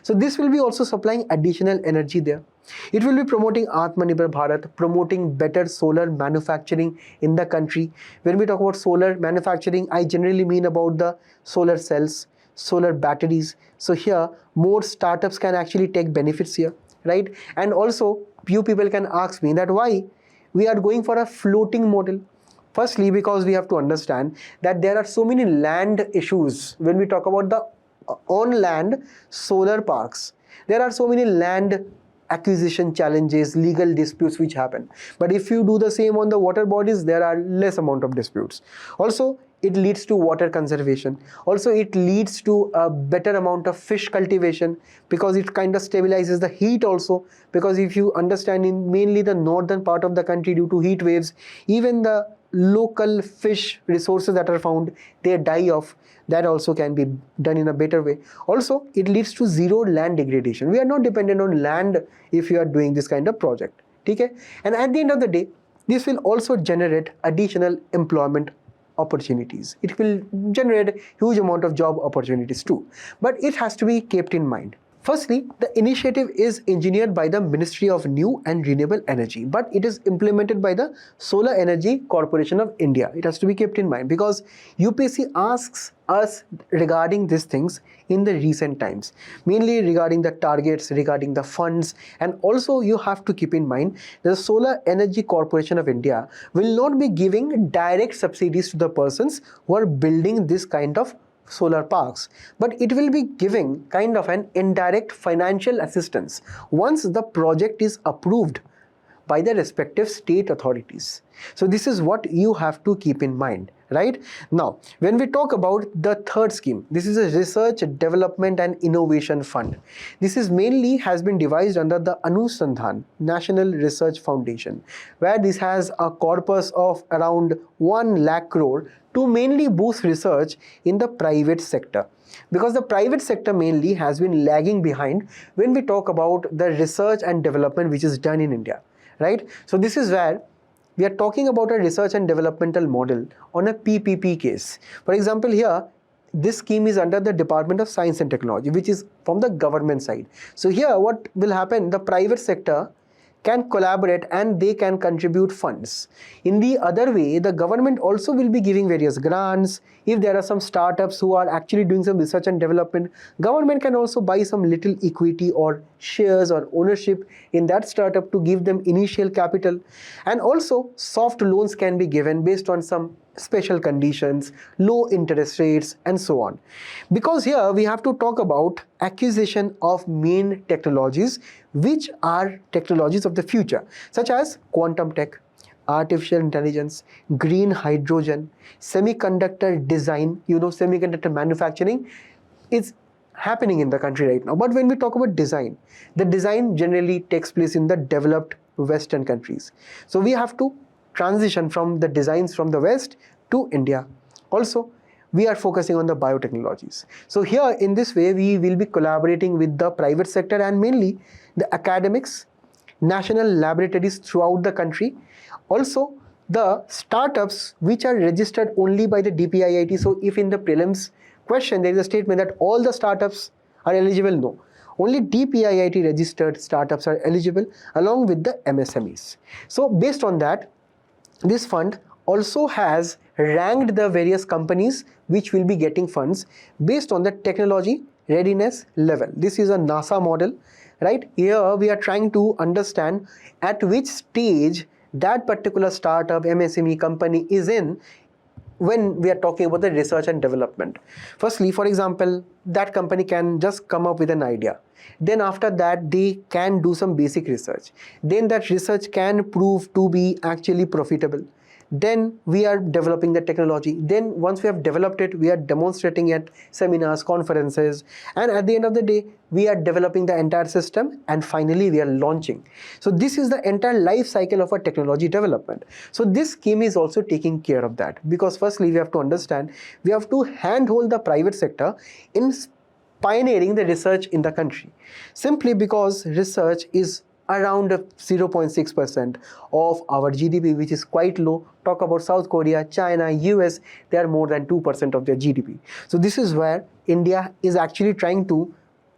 So this will be also supplying additional energy there. It will be promoting Atmanirbhar Bharat, promoting better solar manufacturing in the country. When we talk about solar manufacturing, I generally mean about the solar cells, solar batteries. So here more startups can actually take benefits here. Right? And also, few people can ask me that why we are going for a floating model. Firstly, because we have to understand that there are so many land issues when we talk about the on-land solar parks. There are so many land acquisition challenges, legal disputes which happen. But if you do the same on the water bodies, there are less amount of disputes. Also, it leads to water conservation. Also, it leads to a better amount of fish cultivation, because it kind of stabilizes the heat also. Because if you understand, in mainly the northern part of the country, due to heat waves, even the local fish resources that are found, they die off. That also can be done in a better way. Also, it leads to zero land degradation. We are not dependent on land if you are doing this kind of project. Okay? And at the end of the day, this will also generate additional employment opportunities. It will generate huge amount of job opportunities too. But it has to be kept in mind. Firstly, the initiative is engineered by the Ministry of New and Renewable Energy, but it is implemented by the Solar Energy Corporation of India. It has to be kept in mind, because UPSC asks us regarding these things in the recent times, mainly regarding the targets, regarding the funds. And also you have to keep in mind that the Solar Energy Corporation of India will not be giving direct subsidies to the persons who are building this kind of solar parks, but it will be giving kind of an indirect financial assistance once the project is approved by the respective state authorities. So this is what you have to keep in mind. Right? Now, when we talk about the third scheme, this is a Research, Development and Innovation Fund. This is mainly has been devised under the Anusandhan National Research Foundation, where this has a corpus of around 1 lakh crore to mainly boost research in the private sector. Because the private sector mainly has been lagging behind when we talk about the research and development which is done in India. Right? So this is where we are talking about a research and developmental model on a PPP case. For example, here, this scheme is under the Department of Science and Technology, which is from the government side. So here, what will happen? The private sector can collaborate and they can contribute funds. In the other way, the government also will be giving various grants. If there are some startups who are actually doing some research and development, government can also buy some little equity or shares or ownership in that startup to give them initial capital. And also soft loans can be given based on some special conditions, low interest rates, and so on. Because here we have to talk about acquisition of main technologies, which are technologies of the future, such as quantum tech, artificial intelligence, green hydrogen, semiconductor design. Semiconductor manufacturing is happening in the country right now. But when we talk about design, the design generally takes place in the developed Western countries. So we have to transition from the designs from the West to India. Also, we are focusing on the biotechnologies. So here in this way, we will be collaborating with the private sector and mainly the academics, national laboratories throughout the country. Also, the startups which are registered only by the DPIIT. So if in the prelims question there is a statement that all the startups are eligible, no. Only DPIIT registered startups are eligible along with the MSMEs. So based on that, this fund also has ranked the various companies which will be getting funds based on the technology readiness level. This is a NASA model, right? Here we are trying to understand at which stage that particular startup, MSME company is in when we are talking about the research and development. Firstly, for example, that company can just come up with an idea. Then after that, they can do some basic research. Then that research can prove to be actually profitable. Then we are developing the technology. Then once we have developed it, we are demonstrating at seminars, conferences, and at the end of the day, we are developing the entire system, and finally we are launching. So this is the entire life cycle of a technology development. So this scheme is also taking care of that, because firstly we have to understand, we have to handhold the private sector in pioneering the research in the country, simply because research is around 0.6% of our GDP, which is quite low. Talk about South Korea, China, US, they are more than 2% of their GDP. So this is where India is actually trying to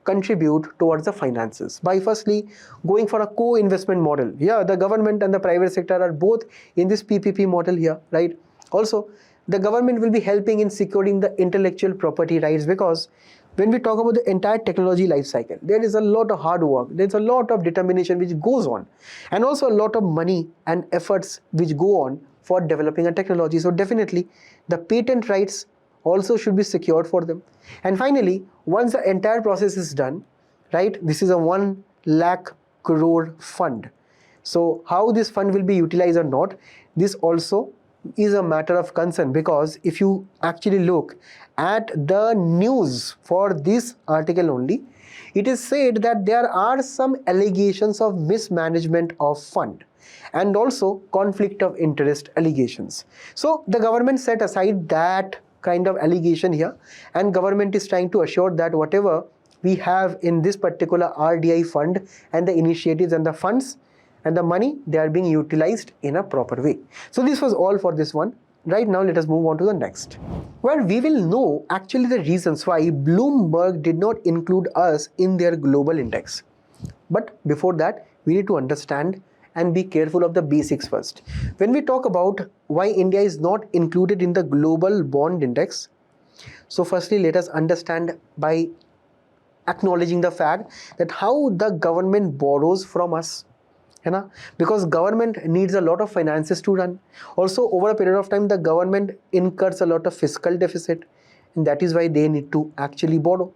contribute towards the finances by firstly going for a co-investment model. Yeah, the government and the private sector are both in this PPP model here, right? Also, the government will be helping in securing the intellectual property rights, because when we talk about the entire technology life cycle, there is a lot of hard work, there's a lot of determination which goes on, and also a lot of money and efforts which go on for developing a technology. So definitely the patent rights also should be secured for them. And finally, once the entire process is done, right, this is a 1 lakh crore fund. So how this fund will be utilized or not, this also is a matter of concern, because if you actually look at the news for this article only, it is said that there are some allegations of mismanagement of fund and also conflict of interest allegations. So the government set aside that kind of allegation here, and government is trying to assure that whatever we have in this particular RDI fund and the initiatives and the funds and the money, they are being utilized in a proper way. So this was all for this one. Right now, let us move on to the next, where we will know actually the reasons why Bloomberg did not include us in their global index. But before that, we need to understand and be careful of the basics first. When we talk about why India is not included in the global bond index, so firstly, let us understand by acknowledging the fact that how the government borrows from us. Because government needs a lot of finances to run. Also, over a period of time, the government incurs a lot of fiscal deficit, and that is why they need to actually borrow.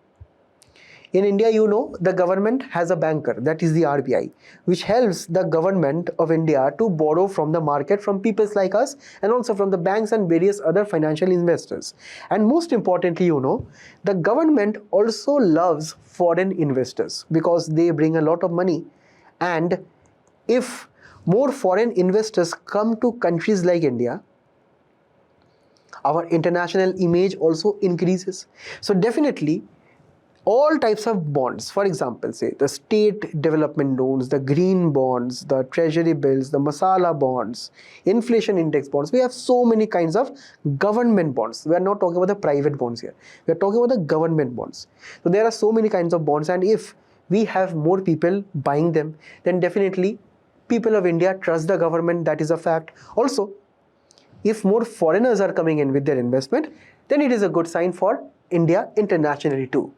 In India, the government has a banker, that is the RBI, which helps the government of India to borrow from the market, from people like us, and also from the banks and various other financial investors. And most importantly, the government also loves foreign investors, because they bring a lot of money, and if more foreign investors come to countries like India, our international image also increases. So definitely, all types of bonds, for example, say the state development loans, the green bonds, the treasury bills, the masala bonds, inflation index bonds, we have so many kinds of government bonds. We are not talking about the private bonds here. We are talking about the government bonds. So there are so many kinds of bonds, and if we have more people buying them, then definitely people of India trust the government, that is a fact. Also, if more foreigners are coming in with their investment, then it is a good sign for India internationally too.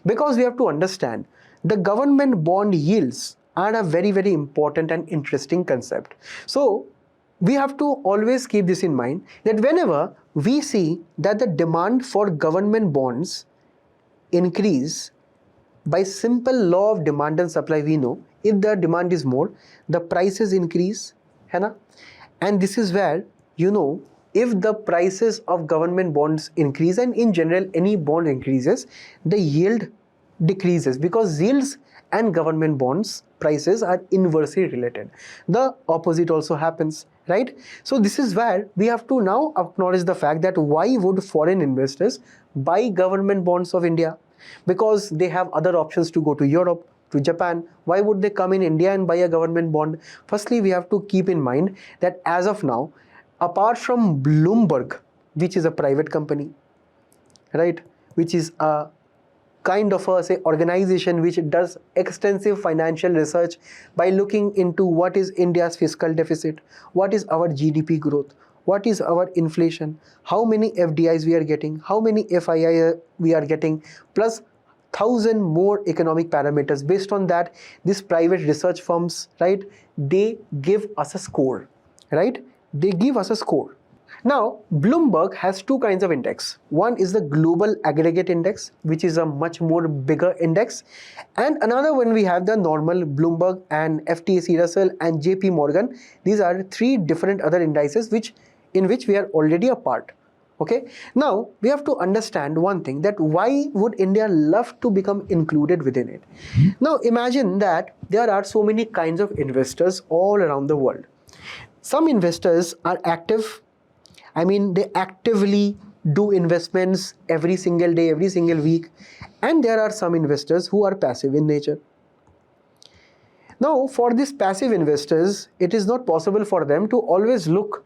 Because we have to understand, the government bond yields are a very, very important and interesting concept. So we have to always keep this in mind, that whenever we see that the demand for government bonds increase, by simple law of demand and supply, we know if the demand is more, the prices increase, है ना? And this is where, you know, if the prices of government bonds increase, and in general any bond increases, the yield decreases, because yields and government bonds prices are inversely related. The opposite also happens, right? So this is where we have to now acknowledge the fact that why would foreign investors buy government bonds of India? Because they have other options to go to Europe, to Japan. Why would they come in India and buy a government bond? Firstly, we have to keep in mind that as of now, apart from Bloomberg, which is a private company, right, which is a kind of a, say, organization which does extensive financial research by looking into what is India's fiscal deficit, what is our GDP growth, what is our inflation, how many FDIs we are getting, how many FII we are getting, plus 1,000 more economic parameters. Based on that, these private research firms, right, they give us a score, right? They give us a score. Now, Bloomberg has two kinds of index. One is the global aggregate index, which is a much more bigger index. And another one, we have the normal Bloomberg and FTSE Russell and JP Morgan. These are three different other indices in which we are already a part. Okay. Now, we have to understand one thing, that why would India love to become included within it? Now, imagine that there are so many kinds of investors all around the world. Some investors are active. I mean, they actively do investments every single day, every single week. And there are some investors who are passive in nature. Now, for these passive investors, it is not possible for them to always look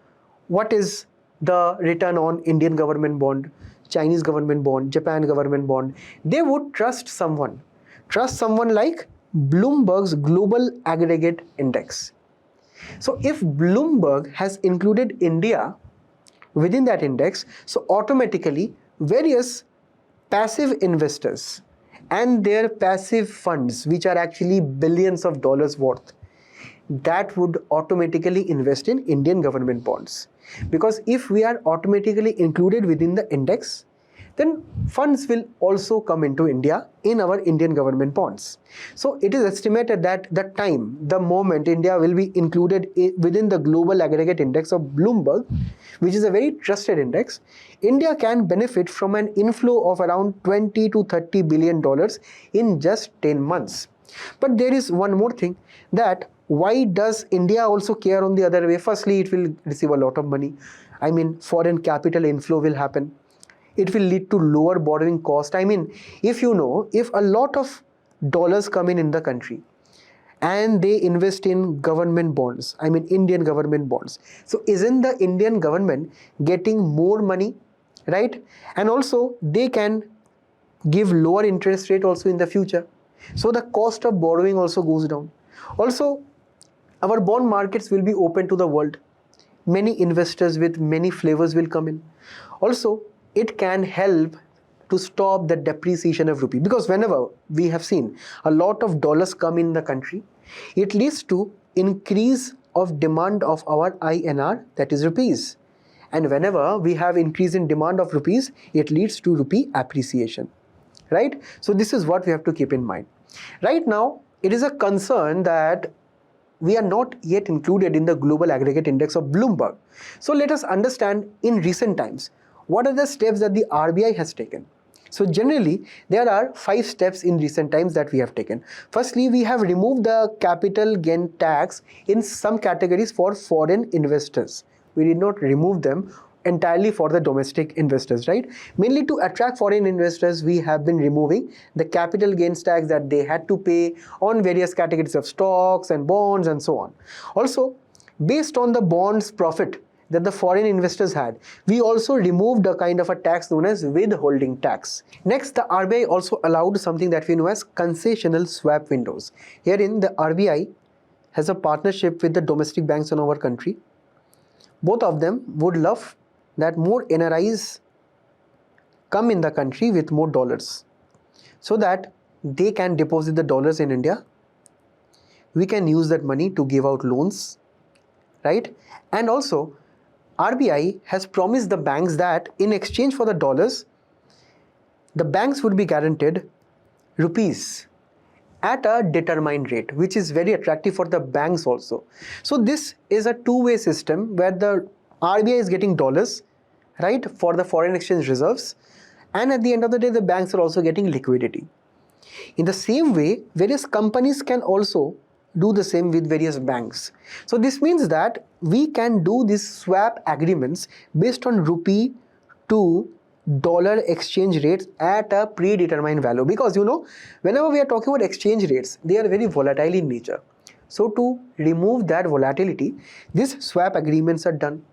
what is the return on Indian government bond, Chinese government bond, Japan government bond. They would trust someone like Bloomberg's Global Aggregate Index. So if Bloomberg has included India within that index, so automatically various passive investors and their passive funds, which are actually billions of dollars worth, that would automatically invest in Indian government bonds. Because if we are automatically included within the index, then funds will also come into India in our Indian government bonds. So it is estimated that the moment India will be included within the global aggregate index of Bloomberg, which is a very trusted index, India can benefit from an inflow of around $20 to $30 billion in just 10 months. But there is one more thing, that why does India also care on the other way? Firstly, it will receive a lot of money. I mean, foreign capital inflow will happen. It will lead to lower borrowing cost. I mean, if you know, if a lot of dollars come in the country and they invest in government bonds, I mean Indian government bonds, so isn't the Indian government getting more money, right? And also they can give lower interest rate also in the future. So the cost of borrowing also goes down. Also, our bond markets will be open to the world. Many investors with many flavors will come in. Also, it can help to stop the depreciation of rupee, because whenever we have seen a lot of dollars come in the country, it leads to increase of demand of our INR, that is rupees. And whenever we have increase in demand of rupees, it leads to rupee appreciation, right? So this is what we have to keep in mind. Right now, it is a concern that we are not yet included in the global aggregate index of Bloomberg. So let us understand in recent times, what are the steps that the RBI has taken? So generally, there are 5 steps in recent times that we have taken. Firstly, we have removed the capital gain tax in some categories for foreign investors. We did not remove them entirely for the domestic investors, right? Mainly to attract foreign investors, we have been removing the capital gains tax that they had to pay on various categories of stocks and bonds and so on. Also, based on the bonds profit that the foreign investors had, we also removed a kind of a tax known as withholding tax. Next, the RBI also allowed something that we know as concessional swap windows. Herein, the RBI has a partnership with the domestic banks in our country. Both of them would love that more NRIs come in the country with more dollars so that they can deposit the dollars in India. We can use that money to give out loans, right? And also, RBI has promised the banks that in exchange for the dollars, the banks would be guaranteed rupees at a determined rate, which is very attractive for the banks also. So this is a two-way system where the RBI is getting dollars, right, for the foreign exchange reserves, and at the end of the day, the banks are also getting liquidity. In the same way, various companies can also do the same with various banks. So this means that we can do these swap agreements based on rupee to dollar exchange rates at a predetermined value, because whenever we are talking about exchange rates, they are very volatile in nature. So to remove that volatility, these swap agreements are done,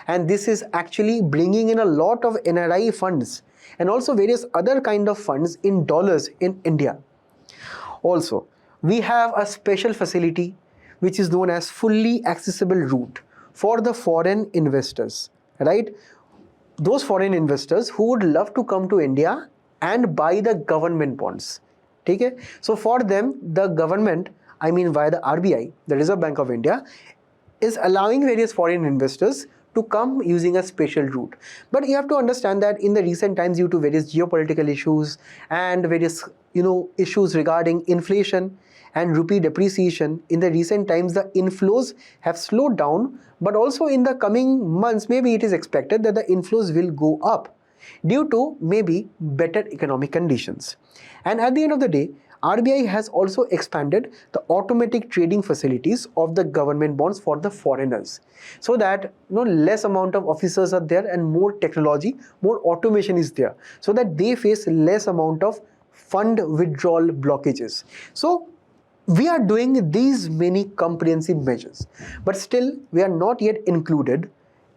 and this is actually bringing in a lot of NRI funds and also various other kind of funds in dollars in India. Also, we have a special facility which is known as fully accessible route for the foreign investors, right? Those foreign investors who would love to come to India and buy the government bonds. Okay? So for them, the government, via the RBI, the Reserve Bank of India, is allowing various foreign investors to come using a special route. But you have to understand that in the recent times, due to various geopolitical issues and various issues regarding inflation and rupee depreciation, in the recent times the inflows have slowed down, but also in the coming months maybe it is expected that the inflows will go up due to maybe better economic conditions. And at the end of the day, RBI has also expanded the automatic trading facilities of the government bonds for the foreigners, so that less amount of officers are there and more technology, more automation is there, so that they face less amount of fund withdrawal blockages. So we are doing these many comprehensive measures, but still we are not yet included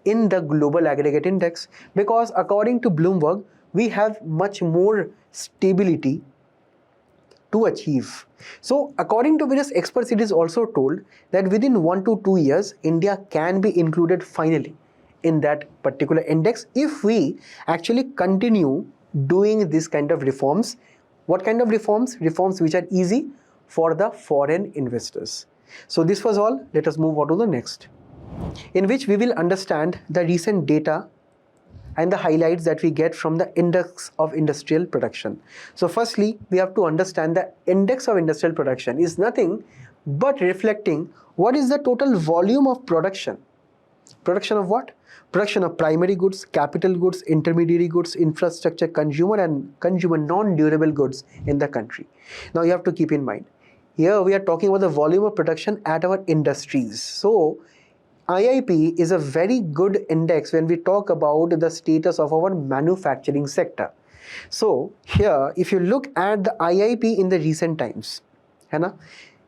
in the global aggregate index, because according to Bloomberg, we have much more stability to achieve. So according to various experts, it is also told that within 1 to 2 years, India can be included finally in that particular index if we actually continue doing this kind of reforms. What kind of reforms? Reforms which are easy for the foreign investors. So this was all. Let us move on to the next, in which we will understand the recent data and the highlights that we get from the index of industrial production. So firstly, we have to understand the index of industrial production is nothing but reflecting what is the total volume of production. Production of what? Production of primary goods, capital goods, intermediary goods, infrastructure, consumer and consumer non-durable goods in the country. Now you have to keep in mind, here we are talking about the volume of production at our industries. So IIP is a very good index when we talk about the status of our manufacturing sector. So here, if you look at the IIP in the recent times,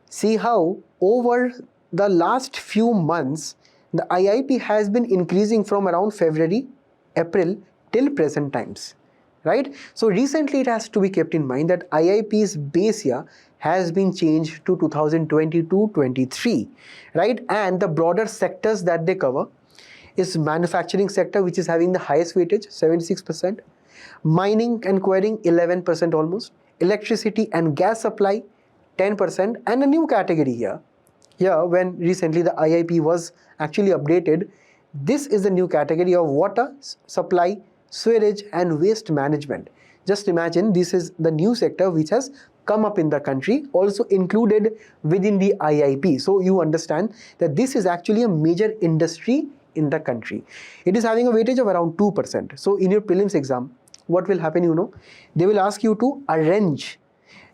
see how over the last few months, the IIP has been increasing from around February, April till present times, right? So recently it has to be kept in mind that IIP's base year has been changed to 2022-23, right? And the broader sectors that they cover is manufacturing sector, which is having the highest weightage, 76%, mining and quarrying, 11% almost, electricity and gas supply, 10%, and a new category here. Here, when recently the IIP was actually updated, this is the new category of water supply, sewerage and waste management. Just imagine, this is the new sector which has come up in the country, also included within the IIP. So you understand that this is actually a major industry in the country. It is having a weightage of around 2%. So in your prelims exam, what will happen, they will ask you to arrange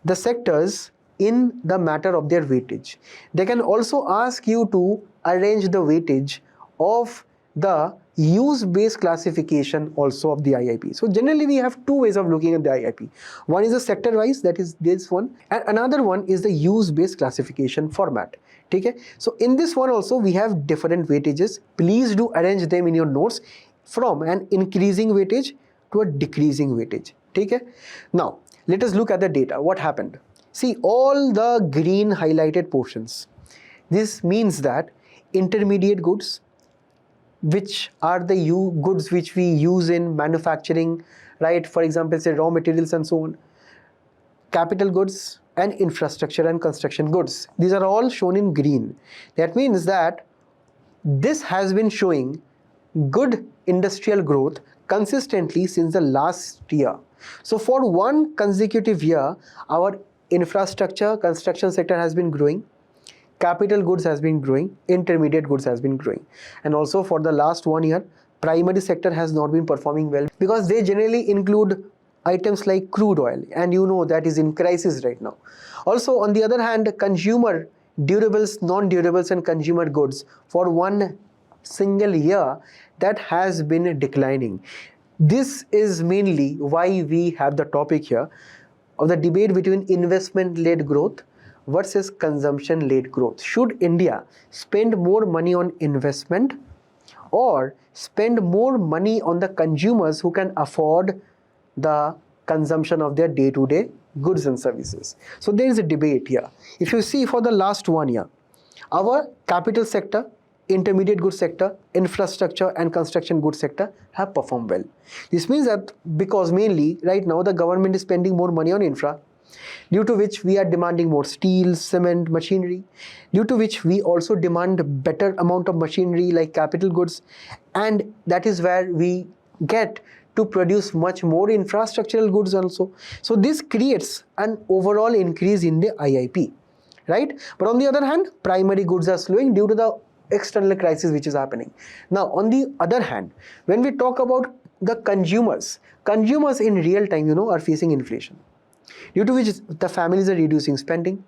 the sectors in the matter of their weightage. They can also ask you to arrange the weightage of the use-based classification also of the IIP. So generally we have two ways of looking at the IIP. One is the sector-wise, that is this one, and another one is the use-based classification format. Okay? So in this one also we have different weightages. Please do arrange them in your notes from an increasing weightage to a decreasing weightage. Okay? Now let us look at the data. What happened? See, all the green highlighted portions, This means that intermediate goods, which are the goods which we use in manufacturing, right? For example, say raw materials and so on, capital goods and infrastructure and construction goods. These are all shown in green. That means that this has been showing good industrial growth consistently since the last year. So for one consecutive year, our infrastructure, construction sector has been growing, capital goods has been growing, intermediate goods has been growing. And also for the last 1 year, primary sector has not been performing well because they generally include items like crude oil, and you know that is in crisis right now. Also, on the other hand, consumer durables, non-durables and consumer goods for one single year, that has been declining. This is mainly why we have the topic here of the debate between investment-led growth versus consumption-led growth. Should India spend more money on investment or spend more money on the consumers who can afford the consumption of their day-to-day goods and services? So there is a debate here. If you see for the last 1 year, our capital sector, intermediate goods sector, infrastructure and construction goods sector have performed well. This means that because mainly right now the government is spending more money on infra, due to which we are demanding more steel, cement, machinery, due to which we also demand better amount of machinery like capital goods, and that is where we get to produce much more infrastructural goods also. So this creates an overall increase in the IIP, right? But on the other hand, primary goods are slowing due to the external crisis which is happening. Now, on the other hand, when we talk about the consumers in real time, are facing inflation, due to which the families are reducing spending,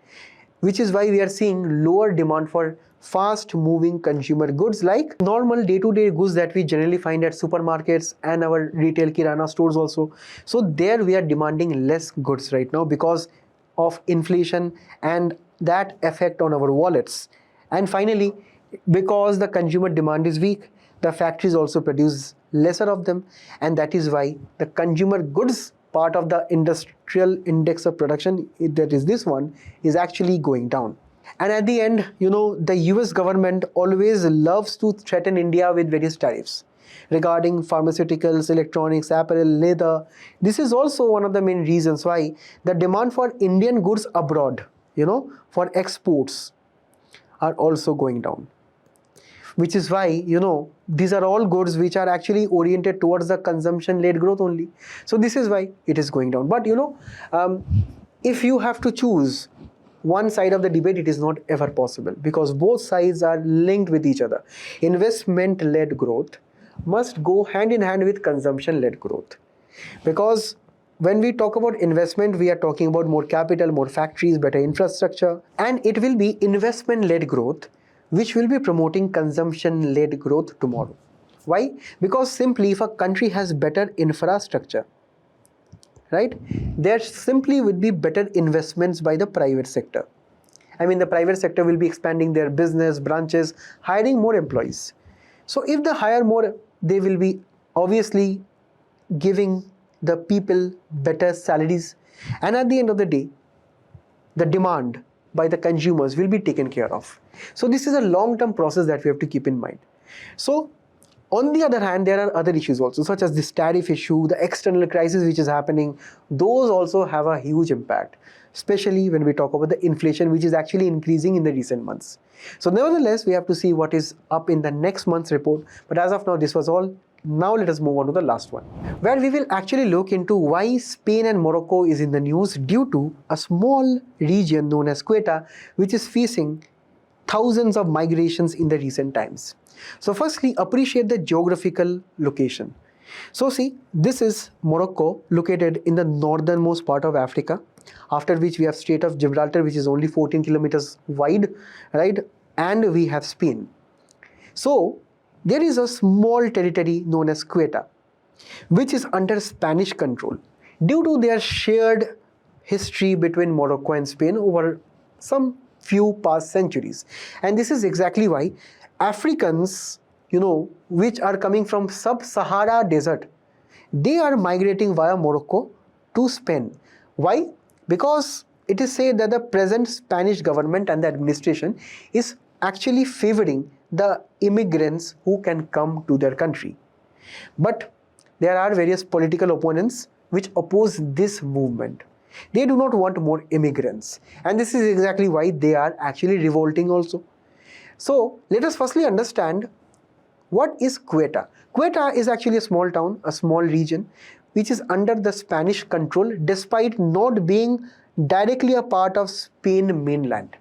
which is why we are seeing lower demand for fast moving consumer goods like normal day-to-day goods that we generally find at supermarkets and our retail kirana stores also. So there we are demanding less goods right now because of inflation and that effect on our wallets. And finally, because the consumer demand is weak, the factories also produce lesser of them, and that is why the consumer goods part of the industrial index of production, that is this one, is actually going down. And at the end, the US government always loves to threaten India with various tariffs regarding pharmaceuticals, electronics, apparel, leather. This is also one of the main reasons why the demand for Indian goods abroad, for exports are also going down. Which is why, these are all goods which are actually oriented towards the consumption-led growth only. So this is why it is going down. But, if you have to choose one side of the debate, it is not ever possible because both sides are linked with each other. Investment-led growth must go hand in hand with consumption-led growth. Because when we talk about investment, we are talking about more capital, more factories, better infrastructure, and it will be investment-led growth which will be promoting consumption-led growth tomorrow. Why? Because simply if a country has better infrastructure, right, there simply would be better investments by the private sector. I mean, the private sector will be expanding their business, branches, hiring more employees. So if they hire more, they will be obviously giving the people better salaries. And at the end of the day, the demand by the consumers will be taken care of. So this is a long-term process that we have to keep in mind. So on the other hand, there are other issues also, such as this tariff issue, the external crisis which is happening. Those also have a huge impact, especially when we talk about the inflation, which is actually increasing in the recent months. So nevertheless, we have to see what is up in the next month's report. But as of now, this was all. Now let us move on to the last one, where we will actually look into why Spain and Morocco is in the news due to a small region known as Ceuta, which is facing thousands of migrations in the recent times. So firstly, appreciate the geographical location. So see, this is Morocco, located in the northernmost part of Africa, after which we have Strait of Gibraltar, which is only 14 kilometers wide, right? And we have Spain. So there is a small territory known as Ceuta, which is under Spanish control due to their shared history between Morocco and Spain over some few past centuries. And this is exactly why Africans, which are coming from sub-Sahara desert, they are migrating via Morocco to Spain. Why? Because it is said that the present Spanish government and the administration is actually favoring the immigrants who can come to their country. But there are various political opponents which oppose this movement. They do not want more immigrants, and this is exactly why they are actually revolting also. So let us firstly understand what is Ceuta. Ceuta is actually a small town, a small region which is under the Spanish control despite not being directly a part of Spain mainland.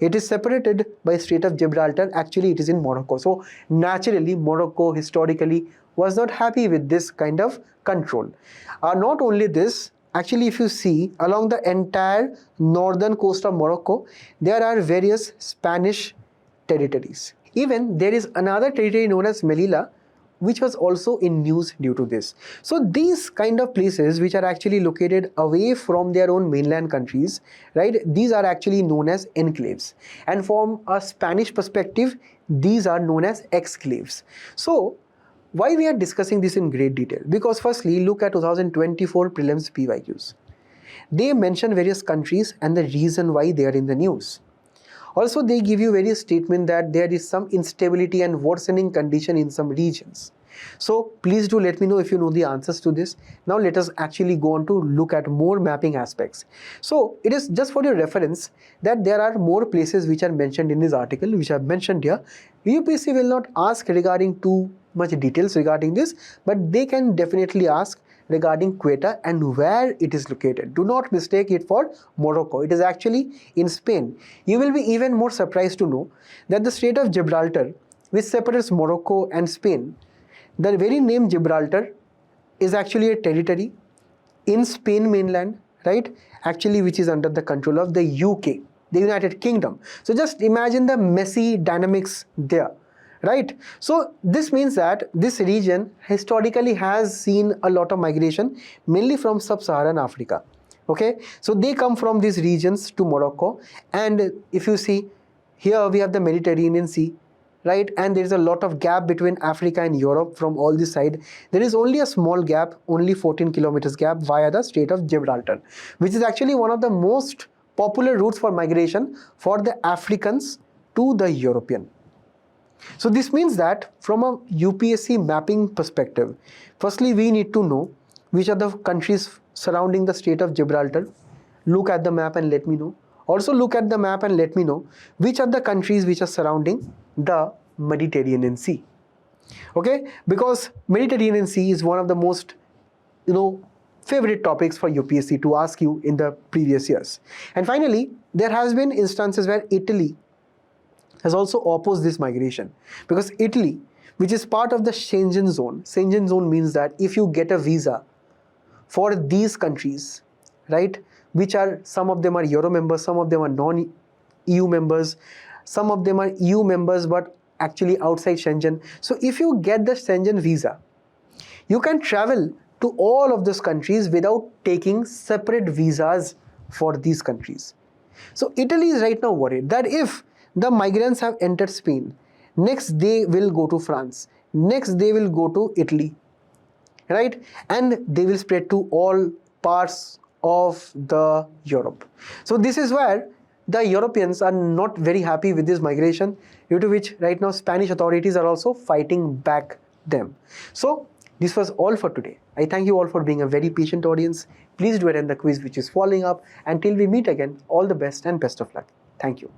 It is separated by Strait of Gibraltar. Actually, it is in Morocco. So naturally, Morocco historically was not happy with this kind of control. Not only this, actually if you see along the entire northern coast of Morocco, there are various Spanish territories. Even there is another territory known as Melilla, which was also in news due to this. So these kind of places which are actually located away from their own mainland countries, right, these are actually known as enclaves, and from a Spanish perspective these are known as exclaves. So why we are discussing this in great detail? Because firstly, look at 2024 prelims PYQs. They mention various countries and the reason why they are in the news. Also, they give you various statements that there is some instability and worsening condition in some regions. So please do let me know if you know the answers to this. Now let us actually go on to look at more mapping aspects. So it is just for your reference that there are more places which are mentioned in this article, which I have mentioned here. UPSC will not ask regarding too much details regarding this, but they can definitely ask regarding Ceuta and where it is located. Do not mistake it for Morocco. It is actually in Spain. You will be even more surprised to know that the Strait of Gibraltar, which separates Morocco and Spain, the very name Gibraltar is actually a territory in Spain mainland, right? Actually, which is under the control of the UK, the United Kingdom. So just imagine the messy dynamics there. Right? So this means that this region historically has seen a lot of migration, mainly from sub-Saharan Africa. Okay, so they come from these regions to Morocco, and if you see here we have the Mediterranean Sea, right, and there is a lot of gap between Africa and Europe from all this side. There is only a small gap, only 14 kilometers gap via the Strait of Gibraltar, which is actually one of the most popular routes for migration for the Africans to the European. So this means that from a UPSC mapping perspective, firstly we need to know which are the countries surrounding the Strait of Gibraltar. Look at the map and let me know. Also look at the map and let me know which are the countries which are surrounding the Mediterranean Sea. Okay, because Mediterranean Sea is one of the most, favorite topics for UPSC to ask you in the previous years. And finally, there has been instances where Italy has also opposed this migration, because Italy, which is part of the Schengen zone means that if you get a visa for these countries, right, which are, some of them are Euro members, some of them are non-EU members, some of them are EU members but actually outside Schengen. So if you get the Schengen visa, you can travel to all of those countries without taking separate visas for these countries. So Italy is right now worried that if the migrants have entered Spain, next they will go to France, next they will go to Italy, right, and they will spread to all parts of the Europe. So this is where the Europeans are not very happy with this migration, due to which right now Spanish authorities are also fighting back them. So this was all for today. I thank you all for being a very patient audience. Please do attend the quiz which is following up. Until we meet again, all the best and best of luck. Thank you.